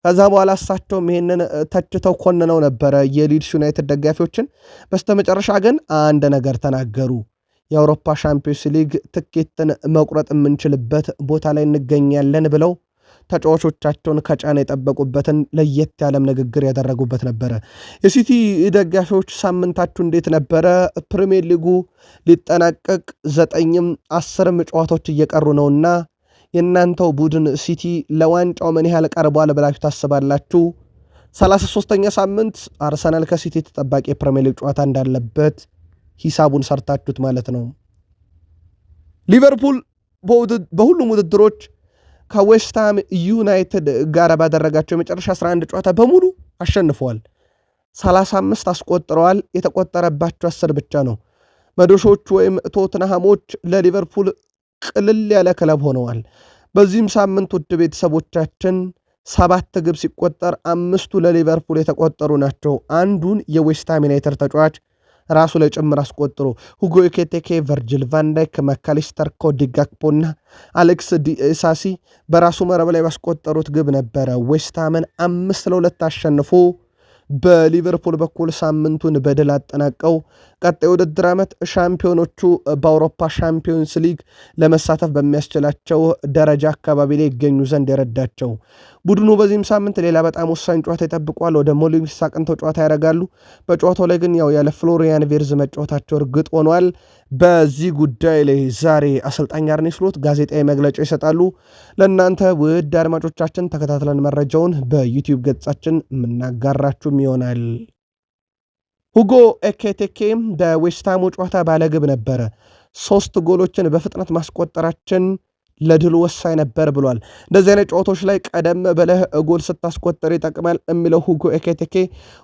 ከዛ በኋላ እሳቸውም ይሄንን ተችተው ኮንነው ነበረ የሊድስ ዩናይትድ ደጋፊዎችን። በስተመጨረሻ ግን አንድ ነገር ተናገሩ። የአውሮፓ ሻምፒዮንስ ሊግ ትኬትን መቁረጥ የምንችልበት ቦታ ላይ እንገኛለን ብለው ተጫዋቾቻቸውን ከጫና የጠበቁበትን ለየት ያለም ንግግር ያደረጉበት ነበረ። የሲቲ ደጋፊዎች ሳምንታችሁ እንዴት ነበረ? ፕሪሚየር ሊጉ ሊጠናቀቅ 9ም 10ም ጨዋታዎች እየቀሩ ነውና የእናንተው ቡድን ሲቲ ለዋንጫው ምን ያህል ቀርቧል ብላችሁ ታስባላችሁ? 33ኛ ሳምንት አርሰናል ከሲቲ ተጠባቂ የፕሪሚየር ሊግ ጨዋታ እንዳለበት ሂሳቡን ሰርታችሁት ማለት ነው። ሊቨርፑል በሁሉም ውድድሮች ከዌስትሃም ዩናይትድ ጋር ባደረጋቸው የመጨረሻ 11 ጨዋታ በሙሉ አሸንፈዋል። 35 አስቆጥረዋል። የተቆጠረባቸው 10 ብቻ ነው። መዶሾቹ ወይም ቶትንሃሞች ለሊቨርፑል ቅልል ያለ ክለብ ሆነዋል። በዚህም ሳምንት ውድ ቤተሰቦቻችን 7 ግብ ሲቆጠር 5ቱ ለሊቨርፑል የተቆጠሩ ናቸው። አንዱን የዌስትሃም ዩናይትድ ተጫዋች ራሱ ላይ ጭምር አስቆጥሮ ሁጎ ኤኪቲኬ፣ ቨርጂል ቫንዳይክ፣ መካሊስተር፣ ኮዲ ጋክፖና አሌክስ ዲሳሲ በራሱ መረብ ላይ ባስቆጠሩት ግብ ነበረ ዌስትሃምን 5-2 አሸንፎ በሊቨርፑል በኩል ሳምንቱን በድል አጠናቀው ቀጣይ ውድድር ዓመት ሻምፒዮኖቹ በአውሮፓ ሻምፒዮንስ ሊግ ለመሳተፍ በሚያስችላቸው ደረጃ አካባቢ ላይ ይገኙ ዘንድ የረዳቸው ቡድኑ በዚህም ሳምንት ሌላ በጣም ወሳኝ ጨዋታ ይጠብቋል። ወደ ሞሊንግስ አቅንተው ጨዋታ ያደርጋሉ። በጨዋታው ላይ ግን ያለ ፍሎሪያን ቪርዝ መጫወታቸው እርግጥ ሆኗል። በዚህ ጉዳይ ላይ ዛሬ አሰልጣኝ አርኔ ስሎት ጋዜጣዊ መግለጫ ይሰጣሉ። ለእናንተ ውድ አድማጮቻችን ተከታትለን መረጃውን በዩቲዩብ ገጻችን የምናጋራችሁም ይሆናል። ሁጎ ኤኪቲኬ በዌስትሃሙ ጨዋታ ባለግብ ነበረ። 3 ጎሎችን በፍጥነት ማስቆጠራችን ለድሉ ወሳኝ ነበር ብሏል። እንደዚህ አይነት ጨዋታዎች ላይ ቀደም ብለህ ጎል ስታስቆጠር ይጠቅማል የሚለው ሁጎ ኤኪቲኬ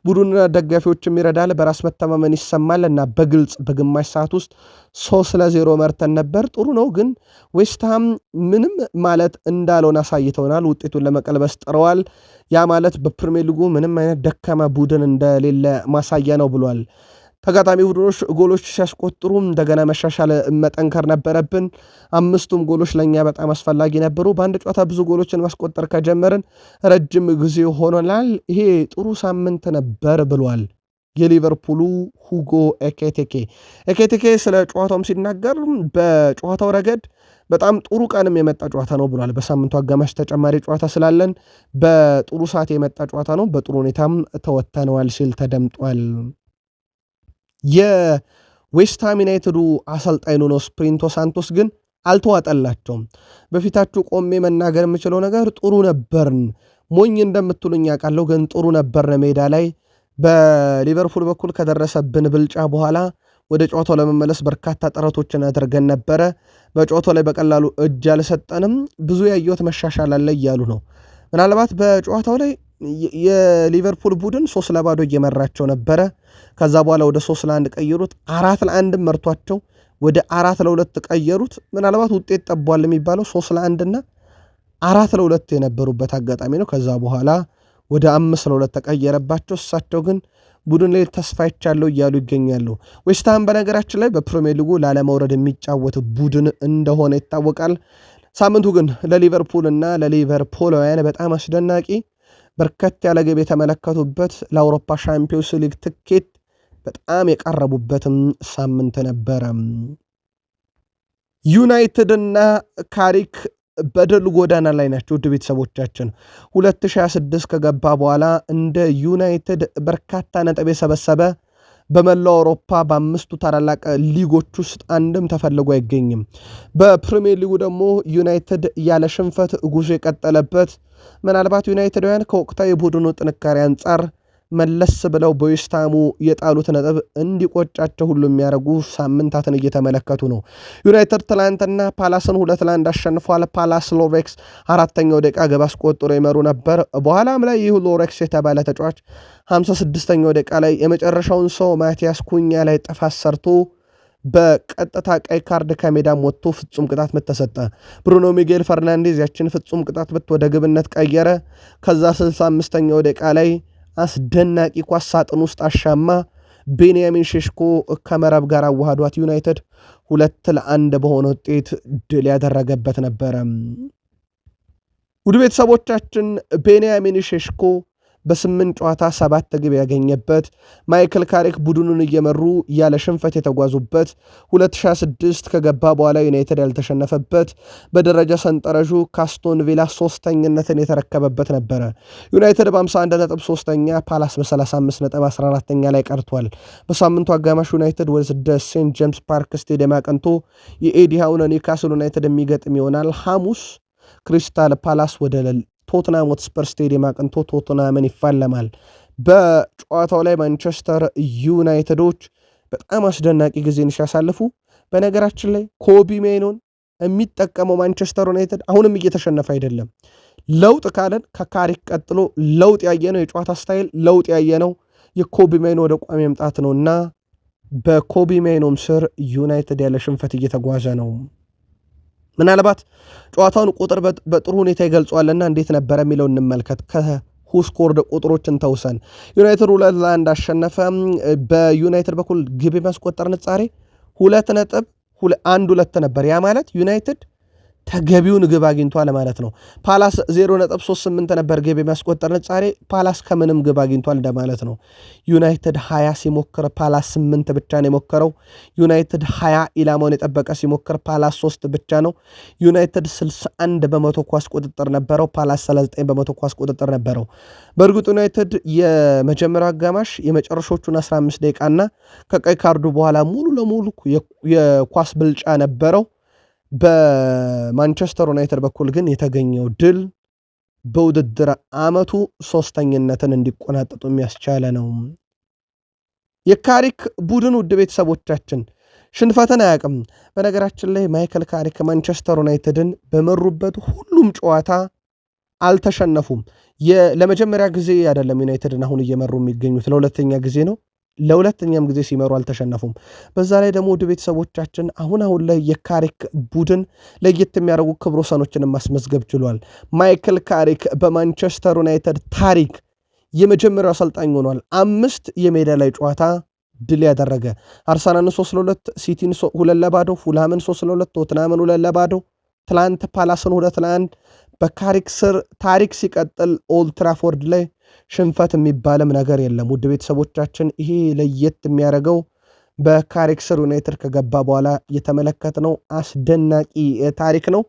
ቡድንና ደጋፊዎችም ይረዳል፣ በራስ መተማመን ይሰማል እና በግልጽ በግማሽ ሰዓት ውስጥ 3-0 መርተን ነበር። ጥሩ ነው፣ ግን ዌስትሃም ምንም ማለት እንዳልሆነ አሳይተውናል። ውጤቱን ለመቀልበስ ጥረዋል። ያ ማለት በፕሪሚየር ሊጉ ምንም አይነት ደካማ ቡድን እንደሌለ ማሳያ ነው ብሏል። ተጋጣሚ ቡድኖች ጎሎች ሲያስቆጥሩ እንደገና መሻሻል መጠንከር ነበረብን። 5ቱም ጎሎች ለእኛ በጣም አስፈላጊ ነበሩ። በአንድ ጨዋታ ብዙ ጎሎችን ማስቆጠር ከጀመርን ረጅም ጊዜ ሆኖናል። ይሄ ጥሩ ሳምንት ነበር ብሏል የሊቨርፑሉ ሁጎ ኤኪቲኬ ስለ ጨዋታውም ሲናገር በጨዋታው ረገድ በጣም ጥሩ ቀንም የመጣ ጨዋታ ነው ብሏል። በሳምንቱ አጋማሽ ተጨማሪ ጨዋታ ስላለን በጥሩ ሰዓት የመጣ ጨዋታ ነው፣ በጥሩ ሁኔታም ተወተነዋል ሲል ተደምጧል። የዌስትሃም ዩናይትዱ አሰልጣኝ ኑኖ ስፕሪንቶ ሳንቶስ ግን አልተዋጠላቸውም። በፊታችሁ ቆሜ መናገር የምችለው ነገር ጥሩ ነበርን፣ ሞኝ እንደምትሉኝ አውቃለሁ፣ ግን ጥሩ ነበርን። ሜዳ ላይ በሊቨርፑል በኩል ከደረሰብን ብልጫ በኋላ ወደ ጨዋታው ለመመለስ በርካታ ጥረቶችን አድርገን ነበረ። በጨዋታው ላይ በቀላሉ እጅ አልሰጠንም። ብዙ ያየሁት መሻሻል አለ እያሉ ነው። ምናልባት በጨዋታው ላይ የሊቨርፑል ቡድን 3-0 እየመራቸው ነበረ። ከዛ በኋላ ወደ 3-1 ቀየሩት። 4-1 መርቷቸው ወደ 4-2 ቀየሩት። ምናልባት ውጤት ጠቧል የሚባለው 3-1 እና 4-2 የነበሩበት አጋጣሚ ነው። ከዛ በኋላ ወደ 5-2 ተቀየረባቸው። እሳቸው ግን ቡድን ላይ ተስፋ ይቻለው እያሉ ይገኛሉ። ዌስትሃም በነገራችን ላይ በፕሪሚየር ሊጉ ላለመውረድ የሚጫወት ቡድን እንደሆነ ይታወቃል። ሳምንቱ ግን ለሊቨርፑል እና ለሊቨርፑላውያን በጣም አስደናቂ በርከት ያለ ግብ የተመለከቱበት ለአውሮፓ ሻምፒዮንስ ሊግ ትኬት በጣም የቀረቡበትም ሳምንት ነበረ። ዩናይትድ እና ካሪክ በድል ጎዳና ላይ ናቸው። ውድ ቤተሰቦቻችን 2026 ከገባ በኋላ እንደ ዩናይትድ በርካታ ነጥብ የሰበሰበ በመላው አውሮፓ በአምስቱ ታላላቅ ሊጎች ውስጥ አንድም ተፈልጎ አይገኝም። በፕሪሚየር ሊጉ ደግሞ ዩናይትድ ያለ ሽንፈት ጉዞ የቀጠለበት ምናልባት ዩናይትዳውያን ከወቅታዊ ቡድኑ ጥንካሬ አንጻር መለስ ብለው በዌስትሃሙ የጣሉት ነጥብ እንዲቆጫቸው ሁሉ የሚያደርጉ ሳምንታትን እየተመለከቱ ነው። ዩናይትድ ትላንትና ፓላስን 2-1 አሸንፏል። ፓላስ ሎሬክስ 4ኛው ደቂቃ ግብ አስቆጥሮ ይመሩ ነበር። በኋላም ላይ ይህ ሎሬክስ የተባለ ተጫዋች 56ኛው ደቂቃ ላይ የመጨረሻውን ሰው ማቲያስ ኩኛ ላይ ጥፋት ሰርቶ በቀጥታ ቀይ ካርድ ከሜዳም ወጥቶ ፍጹም ቅጣት ምት ተሰጠ። ብሩኖ ሚጌል ፈርናንዴዝ ያችን ፍጹም ቅጣት ምት ወደ ግብነት ቀየረ። ከዛ 65ኛው ደቂቃ ላይ አስደናቂ ኳስ ሳጥን ውስጥ አሻማ ቤንያሚን ሼሽኮ ከመረብ ጋር አዋሃዷት ዩናይትድ 2-1 በሆነ ውጤት ድል ያደረገበት ነበረ። ውድ ቤተሰቦቻችን ቤንያሚን ሼሽኮ በ8 ጨዋታ 7 ግብ ያገኘበት ማይክል ካሪክ ቡድኑን እየመሩ ያለ ሽንፈት የተጓዙበት 2026 ከገባ በኋላ ዩናይትድ ያልተሸነፈበት በደረጃ ሰንጠረዡ ካስቶን ቪላ 3ኛነትን የተረከበበት ነበረ። ዩናይትድ በ51 ነጥብ 3ኛ፣ ፓላስ በ35 ነጥብ 14ኛ ላይ ቀርቷል። በሳምንቱ አጋማሽ ዩናይትድ ወደ ሴንት ጄምስ ፓርክ ስቴዲየም አቅንቶ የኤዲሃውን ኒውካስል ዩናይትድ የሚገጥም ይሆናል። ሐሙስ ክሪስታል ፓላስ ወደ ቶትናም ሆትስፐር ስቴዲየም አቅንቶ ቶትናምን ይፋለማል። በጨዋታው ላይ ማንቸስተር ዩናይትዶች በጣም አስደናቂ ጊዜን ሲያሳልፉ፣ በነገራችን ላይ ኮቢ ሜይኖን የሚጠቀመው ማንቸስተር ዩናይትድ አሁንም እየተሸነፈ አይደለም። ለውጥ ካለን ከካሪክ ቀጥሎ ለውጥ ያየነው የጨዋታ ስታይል ለውጥ ያየነው የኮቢ ሜይኖ ወደ ቋሚ መምጣት ነው እና በኮቢ ሜይኖም ስር ዩናይትድ ያለ ሽንፈት እየተጓዘ ነው። ምናልባት ጨዋታውን ቁጥር በጥሩ ሁኔታ ይገልጿልና እንዴት ነበረ የሚለው እንመልከት። ከሁስኮርድ ቁጥሮችን ተውሰን ዩናይትድ 2-1 አሸነፈ። በዩናይትድ በኩል ግብ ማስቆጠር ንጻሬ 2.12 ነበር። ያ ማለት ዩናይትድ ተገቢውን ግብ አግኝቷል ማለት ነው። ፓላስ 0.38 ነበር ግብ የሚያስቆጠር ንጻሬ። ፓላስ ከምንም ግብ አግኝቷል እንደማለት ነው። ዩናይትድ 20 ሲሞክር ፓላስ 8 ብቻ ነው የሞከረው። ዩናይትድ 20 ኢላማውን የጠበቀ ሲሞክር ፓላስ 3 ብቻ ነው። ዩናይትድ 61 በመቶ ኳስ ቁጥጥር ነበረው፣ ፓላስ 39 በመቶ ኳስ ቁጥጥር ነበረው። በእርግጥ ዩናይትድ የመጀመሪያው አጋማሽ የመጨረሾቹን 15 ደቂቃና ከቀይ ካርዱ በኋላ ሙሉ ለሙሉ የኳስ ብልጫ ነበረው። በማንቸስተር ዩናይትድ በኩል ግን የተገኘው ድል በውድድር ዓመቱ 3ኛነትን እንዲቆናጠጡ የሚያስቻለ ነው። የካሪክ ቡድን ውድ ቤተሰቦቻችን ሽንፈትን አያውቅም። በነገራችን ላይ ማይክል ካሪክ ማንቸስተር ዩናይትድን በመሩበት ሁሉም ጨዋታ አልተሸነፉም። ለመጀመሪያ ጊዜ አይደለም ዩናይትድን አሁን እየመሩ የሚገኙት፣ ለሁለተኛ ጊዜ ነው። ለሁለተኛም ጊዜ ሲመሩ አልተሸነፉም። በዛ ላይ ደግሞ ውድ ቤተሰቦቻችን አሁን ላይ የካሪክ ቡድን ለየት የሚያደርጉ ክብረ ወሰኖችን ማስመዝገብ ችሏል። ማይክል ካሪክ በማንቸስተር ዩናይትድ ታሪክ የመጀመሪያው አሰልጣኝ ሆኗል። 5 የሜዳ ላይ ጨዋታ ድል ያደረገ አርሰናልን 3-2፣ ሲቲን 2-0፣ ፉልሃምን 3-2፣ ቶትናምን 2-0፣ ትላንት ፓላስን 2-1 በካሪክ ስር ታሪክ ሲቀጥል ኦልድ ትራፎርድ ላይ ሽንፈት የሚባልም ነገር የለም። ውድ ቤተሰቦቻችን ይሄ ለየት የሚያደርገው በካሪክ ስር ዩናይትድ ከገባ በኋላ የተመለከትነው አስደናቂ ታሪክ ነው።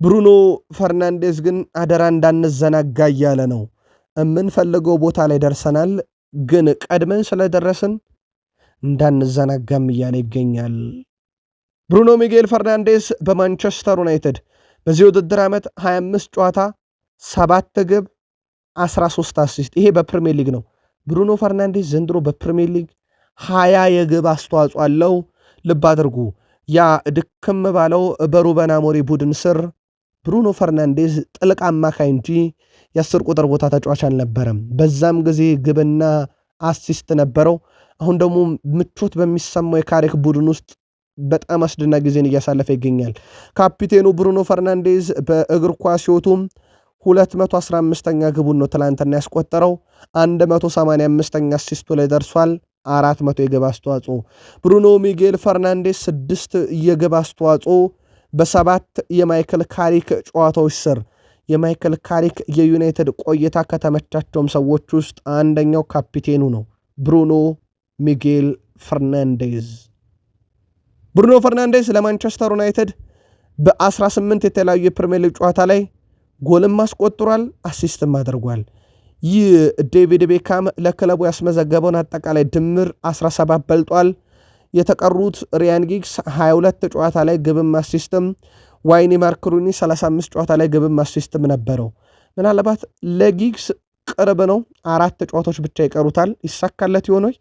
ብሩኖ ፈርናንዴዝ ግን አደራ እንዳንዘናጋ እያለ ነው። የምንፈልገው ቦታ ላይ ደርሰናል፣ ግን ቀድመን ስለደረስን እንዳንዘናጋም እያለ ይገኛል። ብሩኖ ሚጌል ፈርናንዴዝ በማንቸስተር ዩናይትድ በዚህ ውድድር ዓመት 25 ጨዋታ 7 ግብ 13 አሲስት። ይሄ በፕሪሚየር ሊግ ነው። ብሩኖ ፈርናንዴዝ ዘንድሮ በፕሪሚየር ሊግ 20 የግብ አስተዋጽኦ አለው። ልብ አድርጉ፣ ያ ድክም ባለው በሩበን አሞሪም ቡድን ስር ብሩኖ ፈርናንዴዝ ጥልቅ አማካይ እንጂ የ10 ቁጥር ቦታ ተጫዋች አልነበረም። በዛም ጊዜ ግብና አሲስት ነበረው። አሁን ደግሞ ምቾት በሚሰማው የካሪክ ቡድን ውስጥ በጣም አስደናቂ ጊዜን እያሳለፈ ይገኛል። ካፒቴኑ ብሩኖ ፈርናንዴዝ በእግር ኳስ ሕይወቱም 215ኛ ግቡን ነው ትላንትና ያስቆጠረው። 185ኛ አሲስቱ ላይ ደርሷል። 400 የግብ አስተዋጽኦ። ብሩኖ ሚጌል ፈርናንዴዝ 6 የግብ አስተዋጽኦ በ7 የማይክል ካሪክ ጨዋታዎች ስር። የማይክል ካሪክ የዩናይትድ ቆይታ ከተመቻቸውም ሰዎች ውስጥ አንደኛው ካፒቴኑ ነው ብሩኖ ሚጌል ፈርናንዴዝ። ብሩኖ ፈርናንዴዝ ለማንቸስተር ዩናይትድ በ18 የተለያዩ የፕሪሚየር ሊግ ጨዋታ ላይ ጎልም አስቆጥሯል፣ አሲስትም አድርጓል። ይህ ዴቪድ ቤካም ለክለቡ ያስመዘገበውን አጠቃላይ ድምር 17 በልጧል። የተቀሩት ሪያን ጊግስ 22 ጨዋታ ላይ ግብም አሲስትም፣ ዋይኒ ማርክ ሩኒ 35 ጨዋታ ላይ ግብም አሲስትም ነበረው። ምናልባት ለጊግስ ቅርብ ነው፣ 4 ጨዋታዎች ብቻ ይቀሩታል። ይሳካለት ይሆኖይ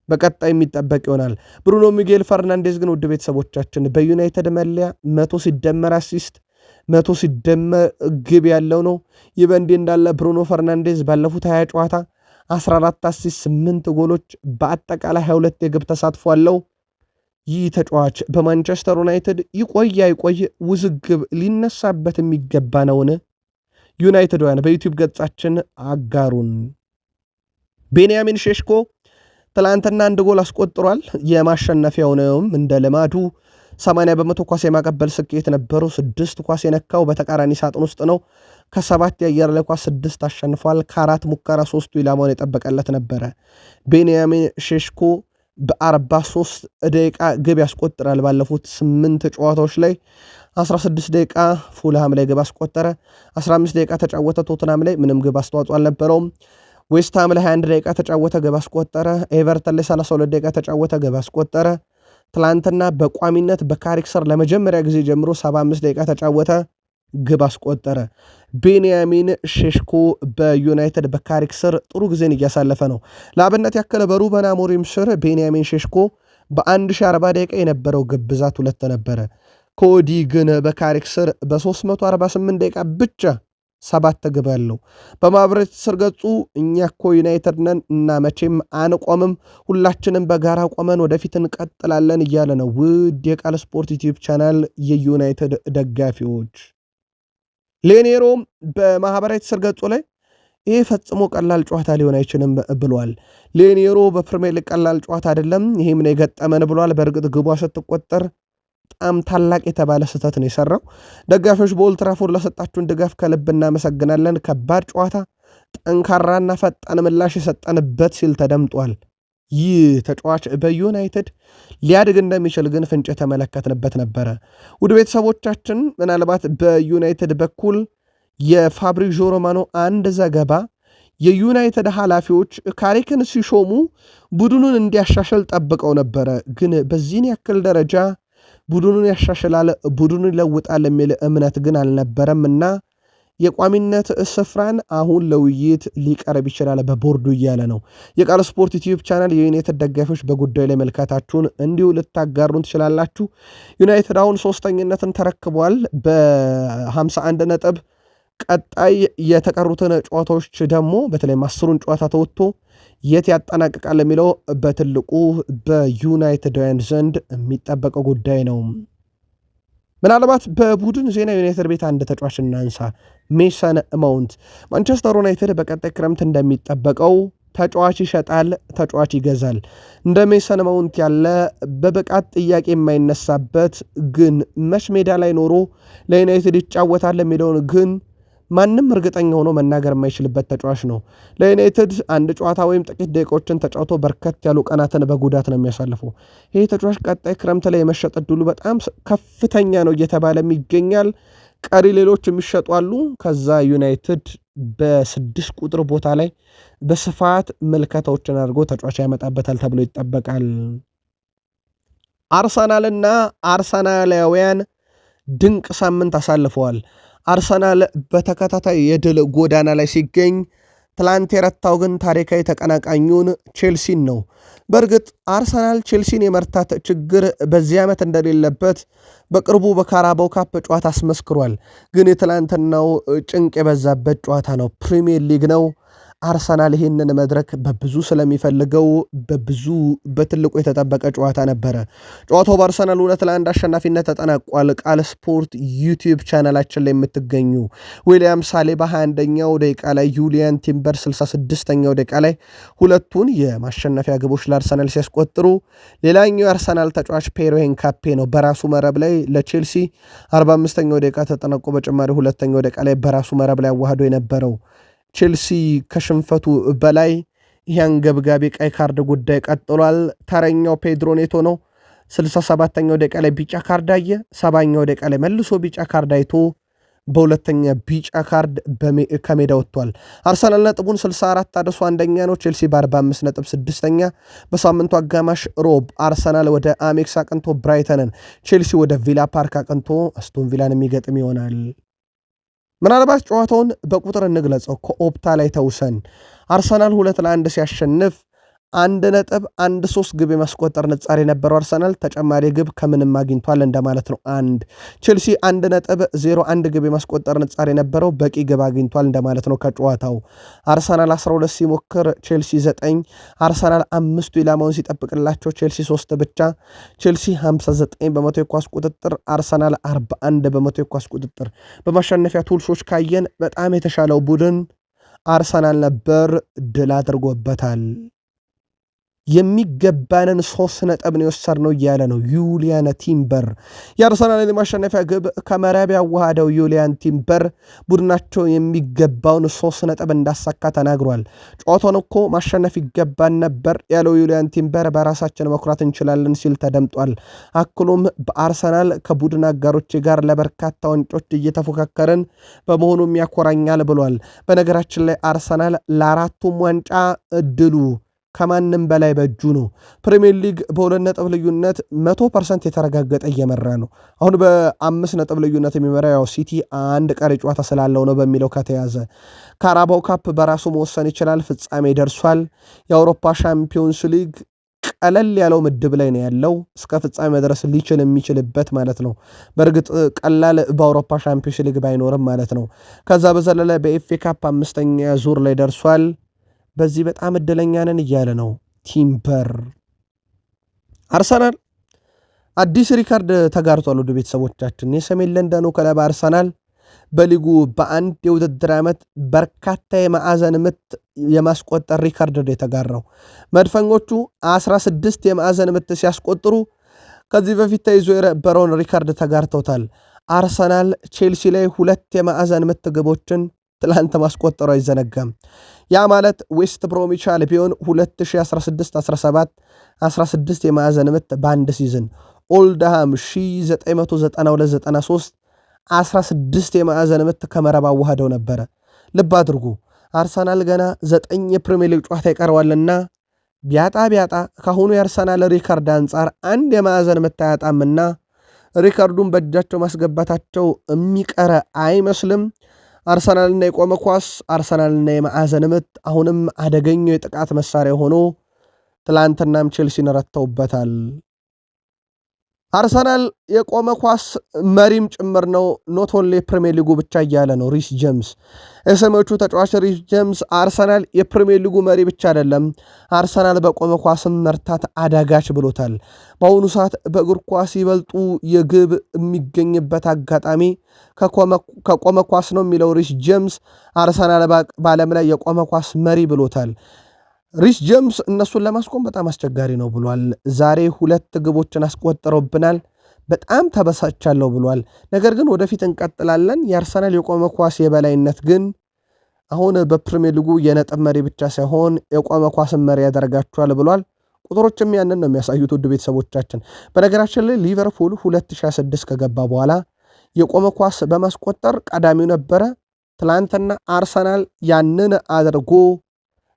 በቀጣይ የሚጠበቅ ይሆናል። ብሩኖ ሚጌል ፈርናንዴዝ ግን ውድ ቤተሰቦቻችን በዩናይትድ መለያ 100 ሲደመር አሲስት 100 ሲደመር ግብ ያለው ነው። ይህ በእንዲህ እንዳለ ብሩኖ ፈርናንዴዝ ባለፉት 20 ጨዋታ 14 አሲስት 8 ጎሎች በአጠቃላይ 22 የግብ ተሳትፎ አለው። ይህ ተጫዋች በማንቸስተር ዩናይትድ ይቆይ አይቆይ ውዝግብ ሊነሳበት የሚገባ ነውን? ዩናይትድውያን በዩቲዩብ ገጻችን አጋሩን። ቤንያሚን ሼሽኮ ትላንትና 1 ጎል አስቆጥሯል። የማሸነፊያውንም እንደ ልማዱ 80% ኳስ የማቀበል ስኬት ነበረው። 6 ኳስ የነካው በተቃራኒ ሳጥን ውስጥ ነው። ከ7 የአየር ላይ ኳስ 6 አሸንፏል። ከ4 ሙከራ 3ቱ ኢላማውን የጠበቀለት ነበረ። ቤንያሚን ሼሽኮ በ43 ደቂቃ ግብ ያስቆጥራል። ባለፉት 8 ጨዋታዎች ላይ 16 ደቂቃ ፉልሃም ላይ ግብ አስቆጠረ። 15 ደቂቃ ተጫወተ ቶትናም ላይ ምንም ግብ አስተዋጽኦ አልነበረውም። ዌስትሃም ላይ 21 ደቂቃ ተጫወተ ግብ አስቆጠረ። ኤቨርተን ላይ 32 ደቂቃ ተጫወተ ግብ አስቆጠረ። ትላንትና በቋሚነት በካሪክ ስር ለመጀመሪያ ጊዜ ጀምሮ 75 ደቂቃ ተጫወተ ግብ አስቆጠረ። ቤንያሚን ሼሽኮ በዩናይትድ በካሪክ ስር ጥሩ ጊዜን እያሳለፈ ነው። ለአብነት ያከለ በሩበን አሞሪም ስር ቤንያሚን ሼሽኮ በ1040 ደቂቃ የነበረው ግብ ብዛት 2 ነበረ። ኮዲ ግን በካሪክ ስር በ348 ደቂቃ ብቻ 7 ግብ ያለው። በማህበራዊ ትስስር ገጹ እኛ እኮ ዩናይትድ ነን እና መቼም አንቆምም፣ ሁላችንም በጋራ ቆመን ወደፊት እንቀጥላለን እያለ ነው። ውድ የቃል ስፖርት ዩቲዩብ ቻናል የዩናይትድ ደጋፊዎች፣ ሌኔሮ በማህበራዊ ትስስር ገጹ ላይ ይህ ፈጽሞ ቀላል ጨዋታ ሊሆን አይችልም ብሏል። ሌኔሮ በፕሪሚየር ሊግ ቀላል ጨዋታ አይደለም፣ ይህም ነው የገጠመን ብሏል። በእርግጥ ግቧ ስትቆጠር በጣም ታላቅ የተባለ ስህተት ነው የሰራው። ደጋፊዎች በኦልድ ትራፎርድ ለሰጣችሁን ድጋፍ ከልብ እናመሰግናለን። ከባድ ጨዋታ፣ ጠንካራና ፈጣን ምላሽ የሰጠንበት ሲል ተደምጧል። ይህ ተጫዋች በዩናይትድ ሊያድግ እንደሚችል ግን ፍንጭ የተመለከትንበት ነበረ። ውድ ቤተሰቦቻችን ምናልባት በዩናይትድ በኩል የፋብሪዚዮ ሮማኖ አንድ ዘገባ የዩናይትድ ኃላፊዎች ካሪክን ሲሾሙ ቡድኑን እንዲያሻሽል ጠብቀው ነበረ፣ ግን በዚህን ያክል ደረጃ ቡድኑን ያሻሽላል፣ ቡድኑን ይለውጣል የሚል እምነት ግን አልነበረም እና የቋሚነት ስፍራን አሁን ለውይይት ሊቀርብ ይችላል በቦርዱ እያለ ነው። የቃል ስፖርት ዩቲዩብ ቻናል የዩናይትድ ደጋፊዎች በጉዳዩ ላይ መልካታችሁን እንዲሁ ልታጋሩን ትችላላችሁ። ዩናይትድ አሁን 3ኝነትን ተረክቧል በ51 ነጥብ። ቀጣይ የተቀሩትን ጨዋታዎች ደግሞ በተለይም 10ሩን ጨዋታ ተወጥቶ የት ያጠናቅቃል የሚለው በትልቁ በዩናይትዳውያን ዘንድ የሚጠበቀው ጉዳይ ነው። ምናልባት በቡድን ዜና ዩናይትድ ቤት አንድ ተጫዋች እናንሳ፣ ሜሰን ማውንት። ማንቸስተር ዩናይትድ በቀጣይ ክረምት እንደሚጠበቀው ተጫዋች ይሸጣል፣ ተጫዋች ይገዛል። እንደ ሜሰን ማውንት ያለ በብቃት ጥያቄ የማይነሳበት ግን መች ሜዳ ላይ ኖሮ ለዩናይትድ ይጫወታል የሚለውን ግን ማንም እርግጠኛ ሆኖ መናገር የማይችልበት ተጫዋች ነው። ለዩናይትድ አንድ ጨዋታ ወይም ጥቂት ደቂቃዎችን ተጫውቶ በርከት ያሉ ቀናትን በጉዳት ነው የሚያሳልፈው። ይህ ተጫዋች ቀጣይ ክረምት ላይ የመሸጥ ዕድሉ በጣም ከፍተኛ ነው እየተባለም ይገኛል። ቀሪ ሌሎች የሚሸጡ አሉ። ከዛ ዩናይትድ በ6 ቁጥር ቦታ ላይ በስፋት ምልከታዎችን አድርጎ ተጫዋች ያመጣበታል ተብሎ ይጠበቃል። አርሰናልና አርሰናላውያን ድንቅ ሳምንት አሳልፈዋል። አርሰናል በተከታታይ የድል ጎዳና ላይ ሲገኝ ትላንት የረታው ግን ታሪካዊ ተቀናቃኙን ቼልሲን ነው። በእርግጥ አርሰናል ቼልሲን የመርታት ችግር በዚህ ዓመት እንደሌለበት በቅርቡ በካራባው ካፕ ጨዋታ አስመስክሯል። ግን የትላንትናው ጭንቅ የበዛበት ጨዋታ ነው። ፕሪሚየር ሊግ ነው። አርሰናል ይህንን መድረክ በብዙ ስለሚፈልገው በትልቁ የተጠበቀ ጨዋታ ነበረ። ጨዋታው በአርሰናል 2-1 አሸናፊነት ተጠናቋል። ቃል ስፖርት ዩቲዩብ ቻናላችን ላይ የምትገኙ ዊሊያም ሳሌባ 21ኛው ደቂቃ ላይ፣ ዩሊያን ቲምበር 66ኛው ደቂቃ ላይ ሁለቱን የማሸነፊያ ግቦች ለአርሰናል ሲያስቆጥሩ፣ ሌላኛው የአርሰናል ተጫዋች ፔሮ ሄንካፔ ነው በራሱ መረብ ላይ ለቼልሲ 45ኛው ደቂቃ ተጠናቆ በጭማሪ ሁለተኛው ደቂቃ ላይ በራሱ መረብ ላይ አዋህዶ የነበረው። ቼልሲ ከሽንፈቱ በላይ ይህን ገብጋቢ ቀይ ካርድ ጉዳይ ቀጥሏል። ተረኛው ፔድሮ ኔቶ ነው። 67ኛው ደቂቃ ላይ ቢጫ ካርድ አየ። 70ኛው ደቂቃ ላይ መልሶ ቢጫ ካርድ አይቶ በሁለተኛ ቢጫ ካርድ ከሜዳ ወጥቷል። አርሰናል ነጥቡን 64 አድርሶ አንደኛ ነው። ቼልሲ በ45 ነጥብ ስድስተኛ። በሳምንቱ አጋማሽ ሮብ አርሰናል ወደ አሜክስ አቅንቶ ብራይተንን፣ ቼልሲ ወደ ቪላ ፓርክ አቅንቶ አስቶን ቪላን የሚገጥም ይሆናል። ምናልባት ጨዋታውን በቁጥር እንግለጸው። ከኦፕታ ላይ ተውሰን አርሰናል 2-1 ሲያሸንፍ 1.13 ግብ የማስቆጠር ንጻሬ የነበረው አርሰናል ተጨማሪ ግብ ከምንም አግኝቷል እንደማለት ነው። ቼልሲ 1.01 ግብ የማስቆጠር ንጻሬ የነበረው በቂ ግብ አግኝቷል እንደማለት ነው። ከጨዋታው አርሰናል 12 ሲሞክር ቼልሲ 9፣ አርሰናል 5 ኢላማውን ሲጠብቅላቸው ቼልሲ 3 ብቻ። ቼልሲ 59 በመቶ የኳስ ቁጥጥር፣ አርሰናል 41 በመቶ የኳስ ቁጥጥር። በማሸነፊያ ቱልሶች ካየን በጣም የተሻለው ቡድን አርሰናል ነበር፣ ድል አድርጎበታል። የሚገባንን 3 ነጥብ ነው የወሰድነው እያለ ነው ዩሊያን ቲምበር። የአርሰናል የማሸነፊያ ግብ ከመረብ ያዋሃደው ዩሊያን ቲምበር ቡድናቸው የሚገባውን 3 ነጥብ እንዳሳካ ተናግሯል። ጨዋታውን እኮ ማሸነፍ ይገባን ነበር ያለው ዩሊያን ቲምበር በራሳችን መኩራት እንችላለን ሲል ተደምጧል። አክሎም በአርሰናል ከቡድን አጋሮች ጋር ለበርካታ ዋንጫዎች እየተፎካከርን በመሆኑም ያኮራኛል ብሏል። በነገራችን ላይ አርሰናል ለአራቱም ዋንጫ እድሉ ከማንም በላይ በእጁ ነው። ፕሪሚየር ሊግ በ2 ነጥብ ልዩነት 100% የተረጋገጠ እየመራ ነው። አሁን በ5 ነጥብ ልዩነት የሚመራ ያው ሲቲ አንድ ቀሪ ጨዋታ ስላለው ነው በሚለው ከተያዘ። ካራባው ካፕ በራሱ መወሰን ይችላል፣ ፍጻሜ ደርሷል። የአውሮፓ ሻምፒዮንስ ሊግ ቀለል ያለው ምድብ ላይ ነው ያለው፣ እስከ ፍጻሜ መድረስ ሊችል የሚችልበት ማለት ነው። በእርግጥ ቀላል በአውሮፓ ሻምፒዮንስ ሊግ ባይኖርም ማለት ነው። ከዛ በዘለለ በኤፍኤ ካፕ 5ኛ ዙር ላይ ደርሷል። በዚህ በጣም እድለኛ ነን እያለ ነው ቲምበር። አርሰናል አዲስ ሪካርድ ተጋርቷል። ወደ ቤተሰቦቻችን የሰሜን ለንደኑ ክለብ አርሰናል በሊጉ በአንድ የውድድር ዓመት በርካታ የማዕዘን ምት የማስቆጠር ሪካርድ የተጋራው። መድፈኞቹ 16 የማዕዘን ምት ሲያስቆጥሩ ከዚህ በፊት ተይዞ የነበረውን ሪካርድ ተጋርተውታል። አርሰናል ቼልሲ ላይ 2 የማዕዘን ምት ግቦችን ትላንት ማስቆጠሩ አይዘነጋም። ያ ማለት ዌስት ብሮሚች አልቢዮን 2016-17 16 የማዕዘን ምት በአንድ ሲዝን፣ ኦልድሃም 1992-93 16 የማዕዘን ምት ከመረብ አዋህደው ነበረ። ልብ አድርጉ አርሰናል ገና 9 የፕሪሚየር ሊግ ጨዋታ ይቀረዋልና ቢያጣ ካሁኑ የአርሰናል ሪካርድ አንጻር አንድ የማዕዘን ምት አያጣምና ሪካርዱን በእጃቸው ማስገባታቸው የሚቀረ አይመስልም። አርሰናልና የቆመ ኳስ፣ አርሰናልና የማዕዘን ምት አሁንም አደገኛው የጥቃት መሳሪያ ሆኖ ትላንትናም ቼልሲን ረተውበታል። አርሰናል የቆመ ኳስ መሪም ጭምር ነው። ኖት ኦንሊ ፕሪሚየር ሊጉ ብቻ እያለ ነው ሪስ ጄምስ። የሰሜዎቹ ተጫዋች ሪስ ጄምስ አርሰናል የፕሪሚየር ሊጉ መሪ ብቻ አይደለም፣ አርሰናል በቆመ ኳስም መርታት አዳጋች ብሎታል። በአሁኑ ሰዓት በእግር ኳስ ይበልጡ የግብ የሚገኝበት አጋጣሚ ከቆመ ኳስ ነው የሚለው ሪስ ጄምስ አርሰናል በዓለም ላይ የቆመ ኳስ መሪ ብሎታል። ሪስ ጄምስ እነሱን ለማስቆም በጣም አስቸጋሪ ነው ብሏል። ዛሬ 2 ግቦችን አስቆጠረውብናል፣ በጣም ተበሳጫለሁ ብሏል። ነገር ግን ወደፊት እንቀጥላለን። የአርሰናል የቆመ ኳስ የበላይነት ግን አሁን በፕሪሚየር ሊጉ የነጥብ መሪ ብቻ ሳይሆን የቆመ ኳስን መሪ ያደርጋቸዋል ብሏል። ቁጥሮችም ያንን ነው የሚያሳዩት። ውድ ቤተሰቦቻችን በነገራችን ላይ ሊቨርፑል 2026 ከገባ በኋላ የቆመ ኳስ በማስቆጠር ቀዳሚው ነበረ። ትላንትና አርሰናል ያንን አድርጎ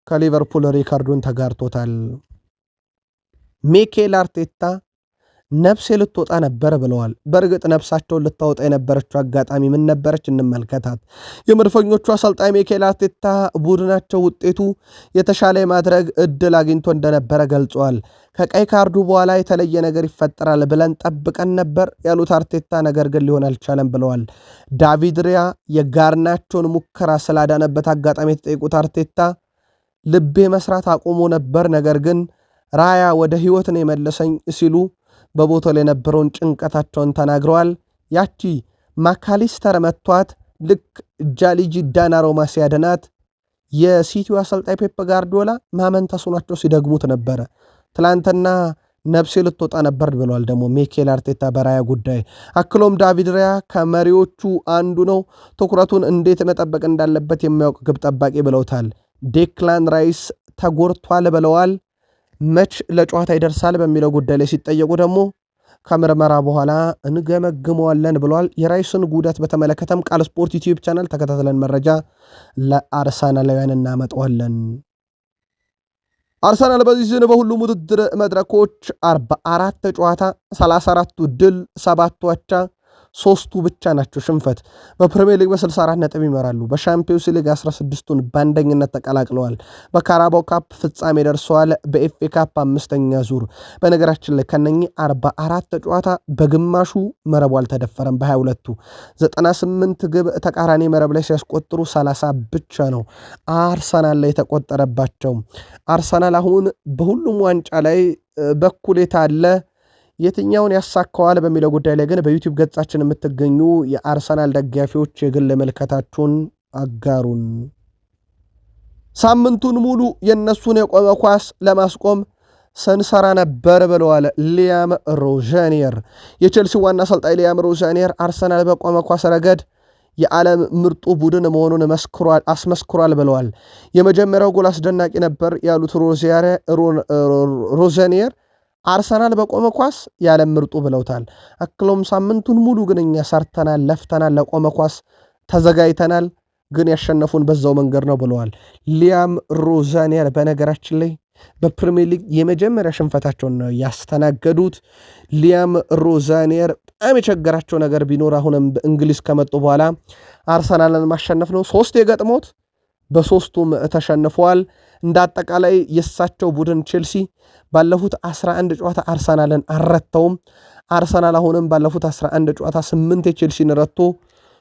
ከሊቨርፑል ሪካርዱን ተጋርቶታል። ሚኬል አርቴታ ነፍሴ ልትወጣ ነበር ብለዋል። በእርግጥ ነፍሳቸውን ልታወጣ የነበረችው አጋጣሚ ምን ነበረች? እንመልከታት። የመድፈኞቹ አሰልጣኝ ሚኬል አርቴታ ቡድናቸው ውጤቱ የተሻለ የማድረግ እድል አግኝቶ እንደነበረ ገልጸዋል። ከቀይ ካርዱ በኋላ የተለየ ነገር ይፈጠራል ብለን ጠብቀን ነበር ያሉት አርቴታ ነገር ግን ሊሆን አልቻለም ብለዋል። ዳቪድ ራያ የጋርናቾን ሙከራ ስላዳነበት አጋጣሚ የተጠየቁት አርቴታ ልቤ መስራት አቁሞ ነበር፣ ነገር ግን ራያ ወደ ህይወት ነው የመለሰኝ ሲሉ በቦታው ላይ የነበረውን ጭንቀታቸውን ተናግረዋል። ያቺ ማካሊስተር መቷት ልክ ጃሊጂ ዳናሮማ ሲያደናት የሲቲው አሰልጣኝ ፔፕ ጋርዲዮላ ማመን ተስኗቸው ሲደግሙት ነበረ። ትላንትና ነፍሴ ልትወጣ ነበር ብለዋል ደግሞ ሚኬል አርቴታ በራያ ጉዳይ። አክሎም ዳቪድ ራያ ከመሪዎቹ አንዱ ነው፣ ትኩረቱን እንዴት መጠበቅ እንዳለበት የሚያውቅ ግብ ጠባቂ ብለውታል። ዴክላን ራይስ ተጎድቷል ብለዋል። መች ለጨዋታ ይደርሳል በሚለው ጉዳይ ላይ ሲጠየቁ ደግሞ ከምርመራ በኋላ እንገመግመዋለን ብለዋል። የራይስን ጉዳት በተመለከተም ቃል ስፖርት ዩቲዩብ ቻናል ተከታትለን መረጃ ለአርሰናላውያን እናመጣዋለን። አርሰናል በዚህ ሲዝን በሁሉም ውድድር መድረኮች 44 ጨዋታ 34ቱ ድል 7ቱ አቻ 3ቱ ብቻ ናቸው ሽንፈት። በፕሪሚየር ሊግ በ64 ነጥብ ይመራሉ። በሻምፒዮንስ ሊግ 16ቱን በአንደኝነት ተቀላቅለዋል። በካራባው ካፕ ፍጻሜ ደርሰዋል። በኤፍኤ ካፕ 5ኛ ዙር። በነገራችን ላይ ከነኚህ 44 ጨዋታ በግማሹ መረቡ አልተደፈረም። በ22ቱ 98 ግብ ተቃራኒ መረብ ላይ ሲያስቆጥሩ 30 ብቻ ነው አርሰናል ላይ የተቆጠረባቸው። አርሰናል አሁን በሁሉም ዋንጫ ላይ በኩሌታ አለ። የትኛውን ያሳካዋል በሚለው ጉዳይ ላይ ግን በዩቲዩብ ገጻችን የምትገኙ የአርሰናል ደጋፊዎች የግል መልከታችሁን አጋሩን። ሳምንቱን ሙሉ የነሱን የቆመ ኳስ ለማስቆም ስንሰራ ነበር ብለዋል ሊያም ሮዘኒየር። የቼልሲ ዋና አሰልጣኝ ሊያም ሮዘኒየር አርሰናል በቆመ ኳስ ረገድ የዓለም ምርጡ ቡድን መሆኑን አስመስክሯል ብለዋል። የመጀመሪያው ጎል አስደናቂ ነበር ያሉት ሮዘኒየር አርሰናል በቆመ ኳስ የዓለም ምርጡ ብለውታል። አክሎም ሳምንቱን ሙሉ ግን እኛ ሰርተናል፣ ለፍተናል፣ ለቆመ ኳስ ተዘጋጅተናል፣ ግን ያሸነፉን በዛው መንገድ ነው ብለዋል ሊያም ሮዘኒየር። በነገራችን ላይ በፕሪሚየር ሊግ የመጀመሪያ ሽንፈታቸውን ነው ያስተናገዱት። ሊያም ሮዘኒየር በጣም የቸገራቸው ነገር ቢኖር አሁንም በእንግሊዝ ከመጡ በኋላ አርሰናልን ማሸነፍ ነው። 3 የገጥሞት በ3ቱም ተሸንፈዋል። እንደ አጠቃላይ የእሳቸው ቡድን ቼልሲ ባለፉት 11 ጨዋታ አርሰናልን አልረታውም። አርሰናል አሁንም ባለፉት 11 ጨዋታ 8 የቼልሲን ረቶ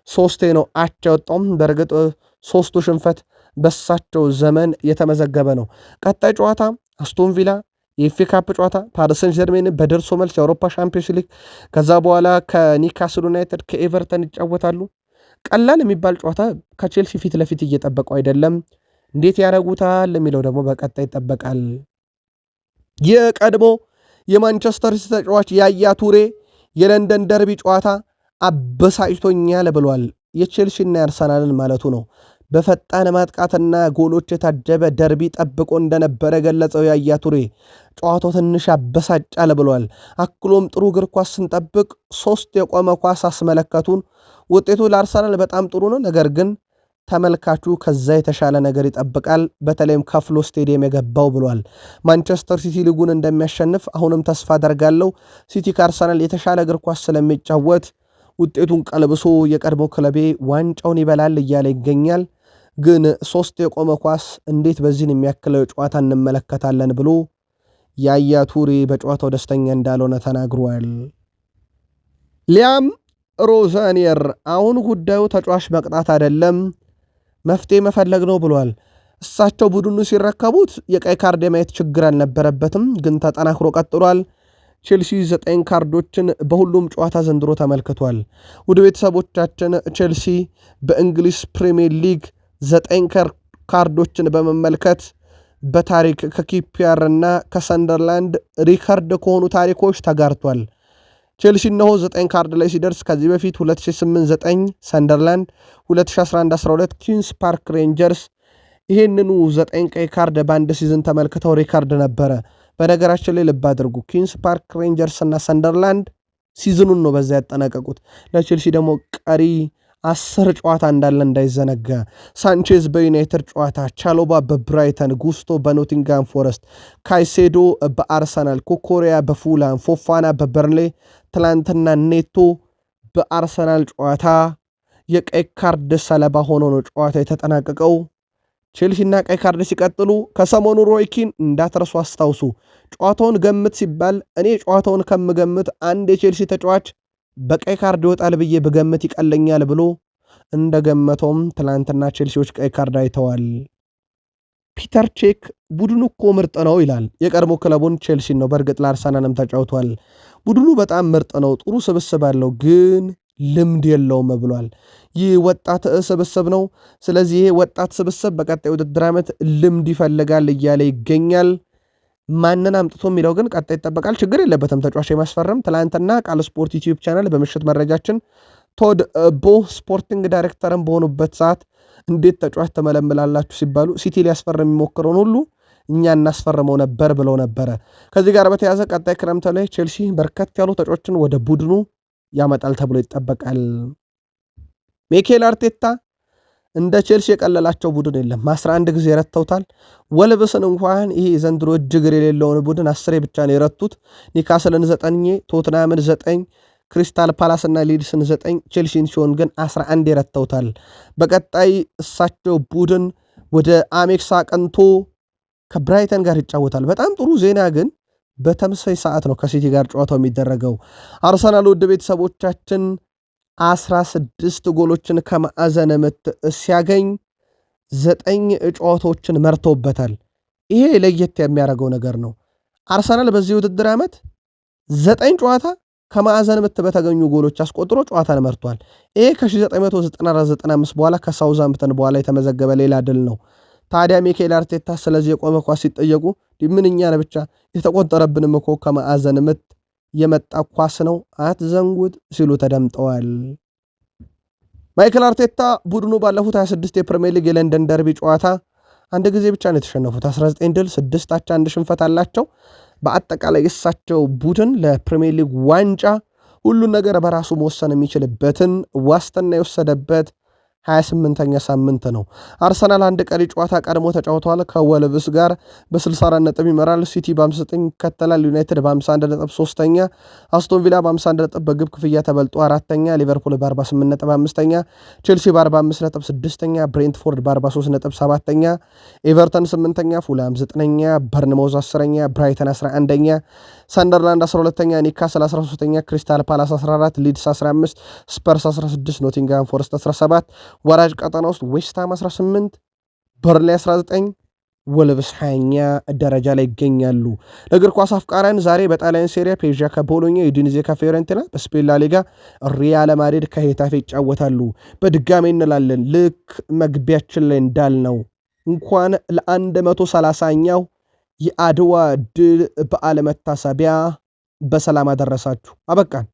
3 ነው አቻ ወጣውም። በእርግጥ 3ቱ ሽንፈት በሳቸው ዘመን የተመዘገበ ነው። ቀጣይ ጨዋታ አስቶን ቪላ የኤፍኤ ካፕ ጨዋታ፣ ፓሪስ ሰን ዠርሜን በደርሶ መልስ የአውሮፓ ሻምፒዮንስ ሊግ፣ ከዛ በኋላ ከኒካስል ዩናይትድ ከኤቨርተን ይጫወታሉ። ቀላል የሚባል ጨዋታ ከቼልሲ ፊት ለፊት እየጠበቀው አይደለም። እንዴት ያደረጉታል የሚለው ደግሞ በቀጣይ ይጠበቃል። የቀድሞ የማንቸስተር ሲቲ ተጫዋች ያያ ቱሬ የለንደን ደርቢ ጨዋታ አበሳጭቶኛል ብሏል። የቼልሲና የአርሰናልን ማለቱ ነው። በፈጣን ማጥቃትና ጎሎች የታጀበ ደርቢ ጠብቆ እንደነበረ ገለጸው ያያ ቱሬ። ጨዋታው ትንሽ አበሳጫል ብሏል። አክሎም ጥሩ እግር ኳስ ስንጠብቅ 3 የቆመ ኳስ አስመለከቱን። ውጤቱ ለአርሰናል በጣም ጥሩ ነው፣ ነገር ግን ተመልካቹ ከዛ የተሻለ ነገር ይጠብቃል፣ በተለይም ከፍሎ ስቴዲየም የገባው ብሏል። ማንቸስተር ሲቲ ሊጉን እንደሚያሸንፍ አሁንም ተስፋ አደርጋለሁ። ሲቲ ከአርሰናል የተሻለ እግር ኳስ ስለሚጫወት ውጤቱን ቀልብሶ የቀድሞ ክለቤ ዋንጫውን ይበላል እያለ ይገኛል። ግን 3 የቆመ ኳስ እንዴት በዚህን የሚያክለው ጨዋታ እንመለከታለን ብሎ ያያ ቱሬ በጨዋታው ደስተኛ እንዳልሆነ ተናግሯል። ሊያም ሮዘኒየር አሁን ጉዳዩ ተጫዋች መቅጣት አይደለም መፍትሄ መፈለግ ነው ብሏል። እሳቸው ቡድኑ ሲረከቡት የቀይ ካርድ የማየት ችግር አልነበረበትም፣ ግን ተጠናክሮ ቀጥሏል። ቼልሲ 9 ካርዶችን በሁሉም ጨዋታ ዘንድሮ ተመልክቷል። ውድ ቤተሰቦቻችን ቼልሲ በእንግሊዝ ፕሪሚየር ሊግ 9 ካርዶችን በመመልከት በታሪክ ከኪፒአር እና ከሰንደርላንድ ሪከርድ ከሆኑ ታሪኮች ተጋርቷል። ቼልሲ እነሆ 9 ካርድ ላይ ሲደርስ ከዚህ በፊት 2008-9 ሰንደርላንድ፣ 2011-12 ኪንስ ፓርክ ሬንጀርስ ይህንኑ 9 ቀይ ካርድ በአንድ ሲዝን ተመልክተው ሪካርድ ነበረ። በነገራችን ላይ ልብ አድርጉ፣ ኪንስ ፓርክ ሬንጀርስ እና ሰንደርላንድ ሲዝኑን ነው በዛ ያጠናቀቁት። ለቼልሲ ደግሞ ቀሪ 10 ጨዋታ እንዳለ እንዳይዘነጋ። ሳንቼዝ በዩናይትድ ጨዋታ፣ ቻሎባ በብራይተን፣ ጉስቶ በኖቲንጋም ፎረስት፣ ካይሴዶ በአርሰናል፣ ኮኮሪያ በፉላም፣ ፎፋና በበርንሌ፣ ትላንትና ኔቶ በአርሰናል ጨዋታ የቀይ ካርድ ሰለባ ሆኖ ነው ጨዋታ የተጠናቀቀው። ቼልሲና ቀይ ካርድ ሲቀጥሉ ከሰሞኑ ሮይኪን እንዳትረሱ አስታውሱ። ጨዋታውን ገምት ሲባል እኔ ጨዋታውን ከምገምት አንድ የቼልሲ ተጫዋች በቀይ ካርድ ይወጣል ብዬ ብገምት ይቀለኛል ብሎ እንደገመተውም ትላንትና ቼልሲዎች ቀይ ካርድ አይተዋል። ፒተር ቼክ ቡድኑ እኮ ምርጥ ነው ይላል። የቀድሞ ክለቡን ቼልሲን ነው። በእርግጥ ለአርሰናልም ተጫውቷል። ቡድኑ በጣም ምርጥ ነው፣ ጥሩ ስብስብ አለው፣ ግን ልምድ የለውም ብሏል። ይህ ወጣት ስብስብ ነው። ስለዚህ ይሄ ወጣት ስብስብ በቀጣይ ውድድር ዓመት ልምድ ይፈልጋል እያለ ይገኛል። ማንን አምጥቶ የሚለው ግን ቀጣይ ይጠበቃል። ችግር የለበትም ተጫዋች የማስፈረም። ትላንትና ቃል ስፖርት ዩቲዩብ ቻናል በምሽት መረጃችን ቶድ ቦ ስፖርቲንግ ዳይሬክተርን በሆኑበት ሰዓት እንዴት ተጫዋች ተመለምላላችሁ ሲባሉ ሲቲ ሊያስፈርም የሚሞክረውን ሁሉ እኛ እናስፈርመው ነበር ብለው ነበረ። ከዚህ ጋር በተያዘ ቀጣይ ክረምት ላይ ቼልሲ በርከት ያሉ ተጫዋቾችን ወደ ቡድኑ ያመጣል ተብሎ ይጠበቃል። ሚኬል አርቴታ እንደ ቼልሲ የቀለላቸው ቡድን የለም። 11 ጊዜ ረተውታል። ወልብስን እንኳን ይሄ ዘንድሮ እጅግር የሌለውን ቡድን 10 ብቻ ነው የረቱት። ኒካስልን 9፣ ቶትናምን 9፣ ክሪስታል ፓላስና ሊድስን 9፣ ቼልሲን ሲሆን ግን 11 የረተውታል። በቀጣይ እሳቸው ቡድን ወደ አሜክስ አቅንቶ ከብራይተን ጋር ይጫወታል። በጣም ጥሩ ዜና ግን በተመሳሳይ ሰዓት ነው ከሲቲ ጋር ጨዋታው የሚደረገው። አርሰናል ውድ ቤተሰቦቻችን 16 ጎሎችን ከማዕዘነ ምት ሲያገኝ 9 ጨዋታዎችን መርቶበታል። ይሄ ለየት የሚያደርገው ነገር ነው። አርሰናል በዚህ ውድድር ዓመት 9 ጨዋታ ከማዕዘን ምት በተገኙ ጎሎች አስቆጥሮ ጨዋታን መርቷል። ይሄ ከ1994-95 በኋላ ከሳውዛምፕተን በኋላ የተመዘገበ ሌላ ድል ነው። ታዲያ ሚኬል አርቴታ ስለዚህ የቆመ ኳስ ሲጠየቁ ምንኛ ብቻ የተቆጠረብንም እኮ ከማዕዘን ምት የመጣ ኳስ ነው አትዘንጉት ሲሉ ተደምጠዋል። ማይክል አርቴታ ቡድኑ ባለፉት 26 የፕሪሚየር ሊግ የለንደን ደርቢ ጨዋታ አንድ ጊዜ ብቻ ነው የተሸነፉት። 19 ድል 6 አቻ 1 ሽንፈት አላቸው። በአጠቃላይ የሳቸው ቡድን ለፕሪሚየር ሊግ ዋንጫ ሁሉን ነገር በራሱ መወሰን የሚችልበትን ዋስትና የወሰደበት 28ኛ ሳምንት ነው። አርሰናል አንድ ቀሪ ጨዋታ ቀድሞ ተጫውተዋል። ከወልቭስ ጋር በ64 ነጥብ ይመራል። ሲቲ በ59 ይከተላል። ዩናይትድ በ51 ነጥብ 3ኛ፣ አስቶን ቪላ በ51 ነጥብ በግብ ክፍያ ተበልጦ 4ኛ፣ ሊቨርፑል በ48 ነጥብ 5ኛ፣ ቼልሲ በ45 ነጥብ 6ኛ፣ ብሬንትፎርድ በ43 ነጥብ 7ኛ፣ ኤቨርተን 8ኛ፣ ፉላም 9ኛ፣ በርንማውዝ 10ኛ፣ ብራይተን 11ኛ፣ ሰንደርላንድ 12ኛ፣ ኒካስል 13ኛ፣ ክሪስታል ፓላስ 14፣ ሊድስ 15፣ ስፐርስ 16፣ ኖቲንጋም ፎረስት 17፣ ወራጅ ቀጠና ውስጥ ዌስትሃም 18፣ በርንሌይ 19፣ ወልቭስ 20ኛ ደረጃ ላይ ይገኛሉ። እግር ኳስ አፍቃሪያን ዛሬ በጣሊያን ሴሪያ ፔዣ ከቦሎኛ፣ ዩዲኒዜ ከፊዮረንቲና፣ በስፔን ላ ሊጋ ሪያል ማድሪድ ከሄታፌ ይጫወታሉ። በድጋሚ እንላለን ልክ መግቢያችን ላይ እንዳልነው እንኳን ለ130ኛው የአድዋ ድል በዓል መታሰቢያ በሰላም አደረሳችሁ። አበቃን።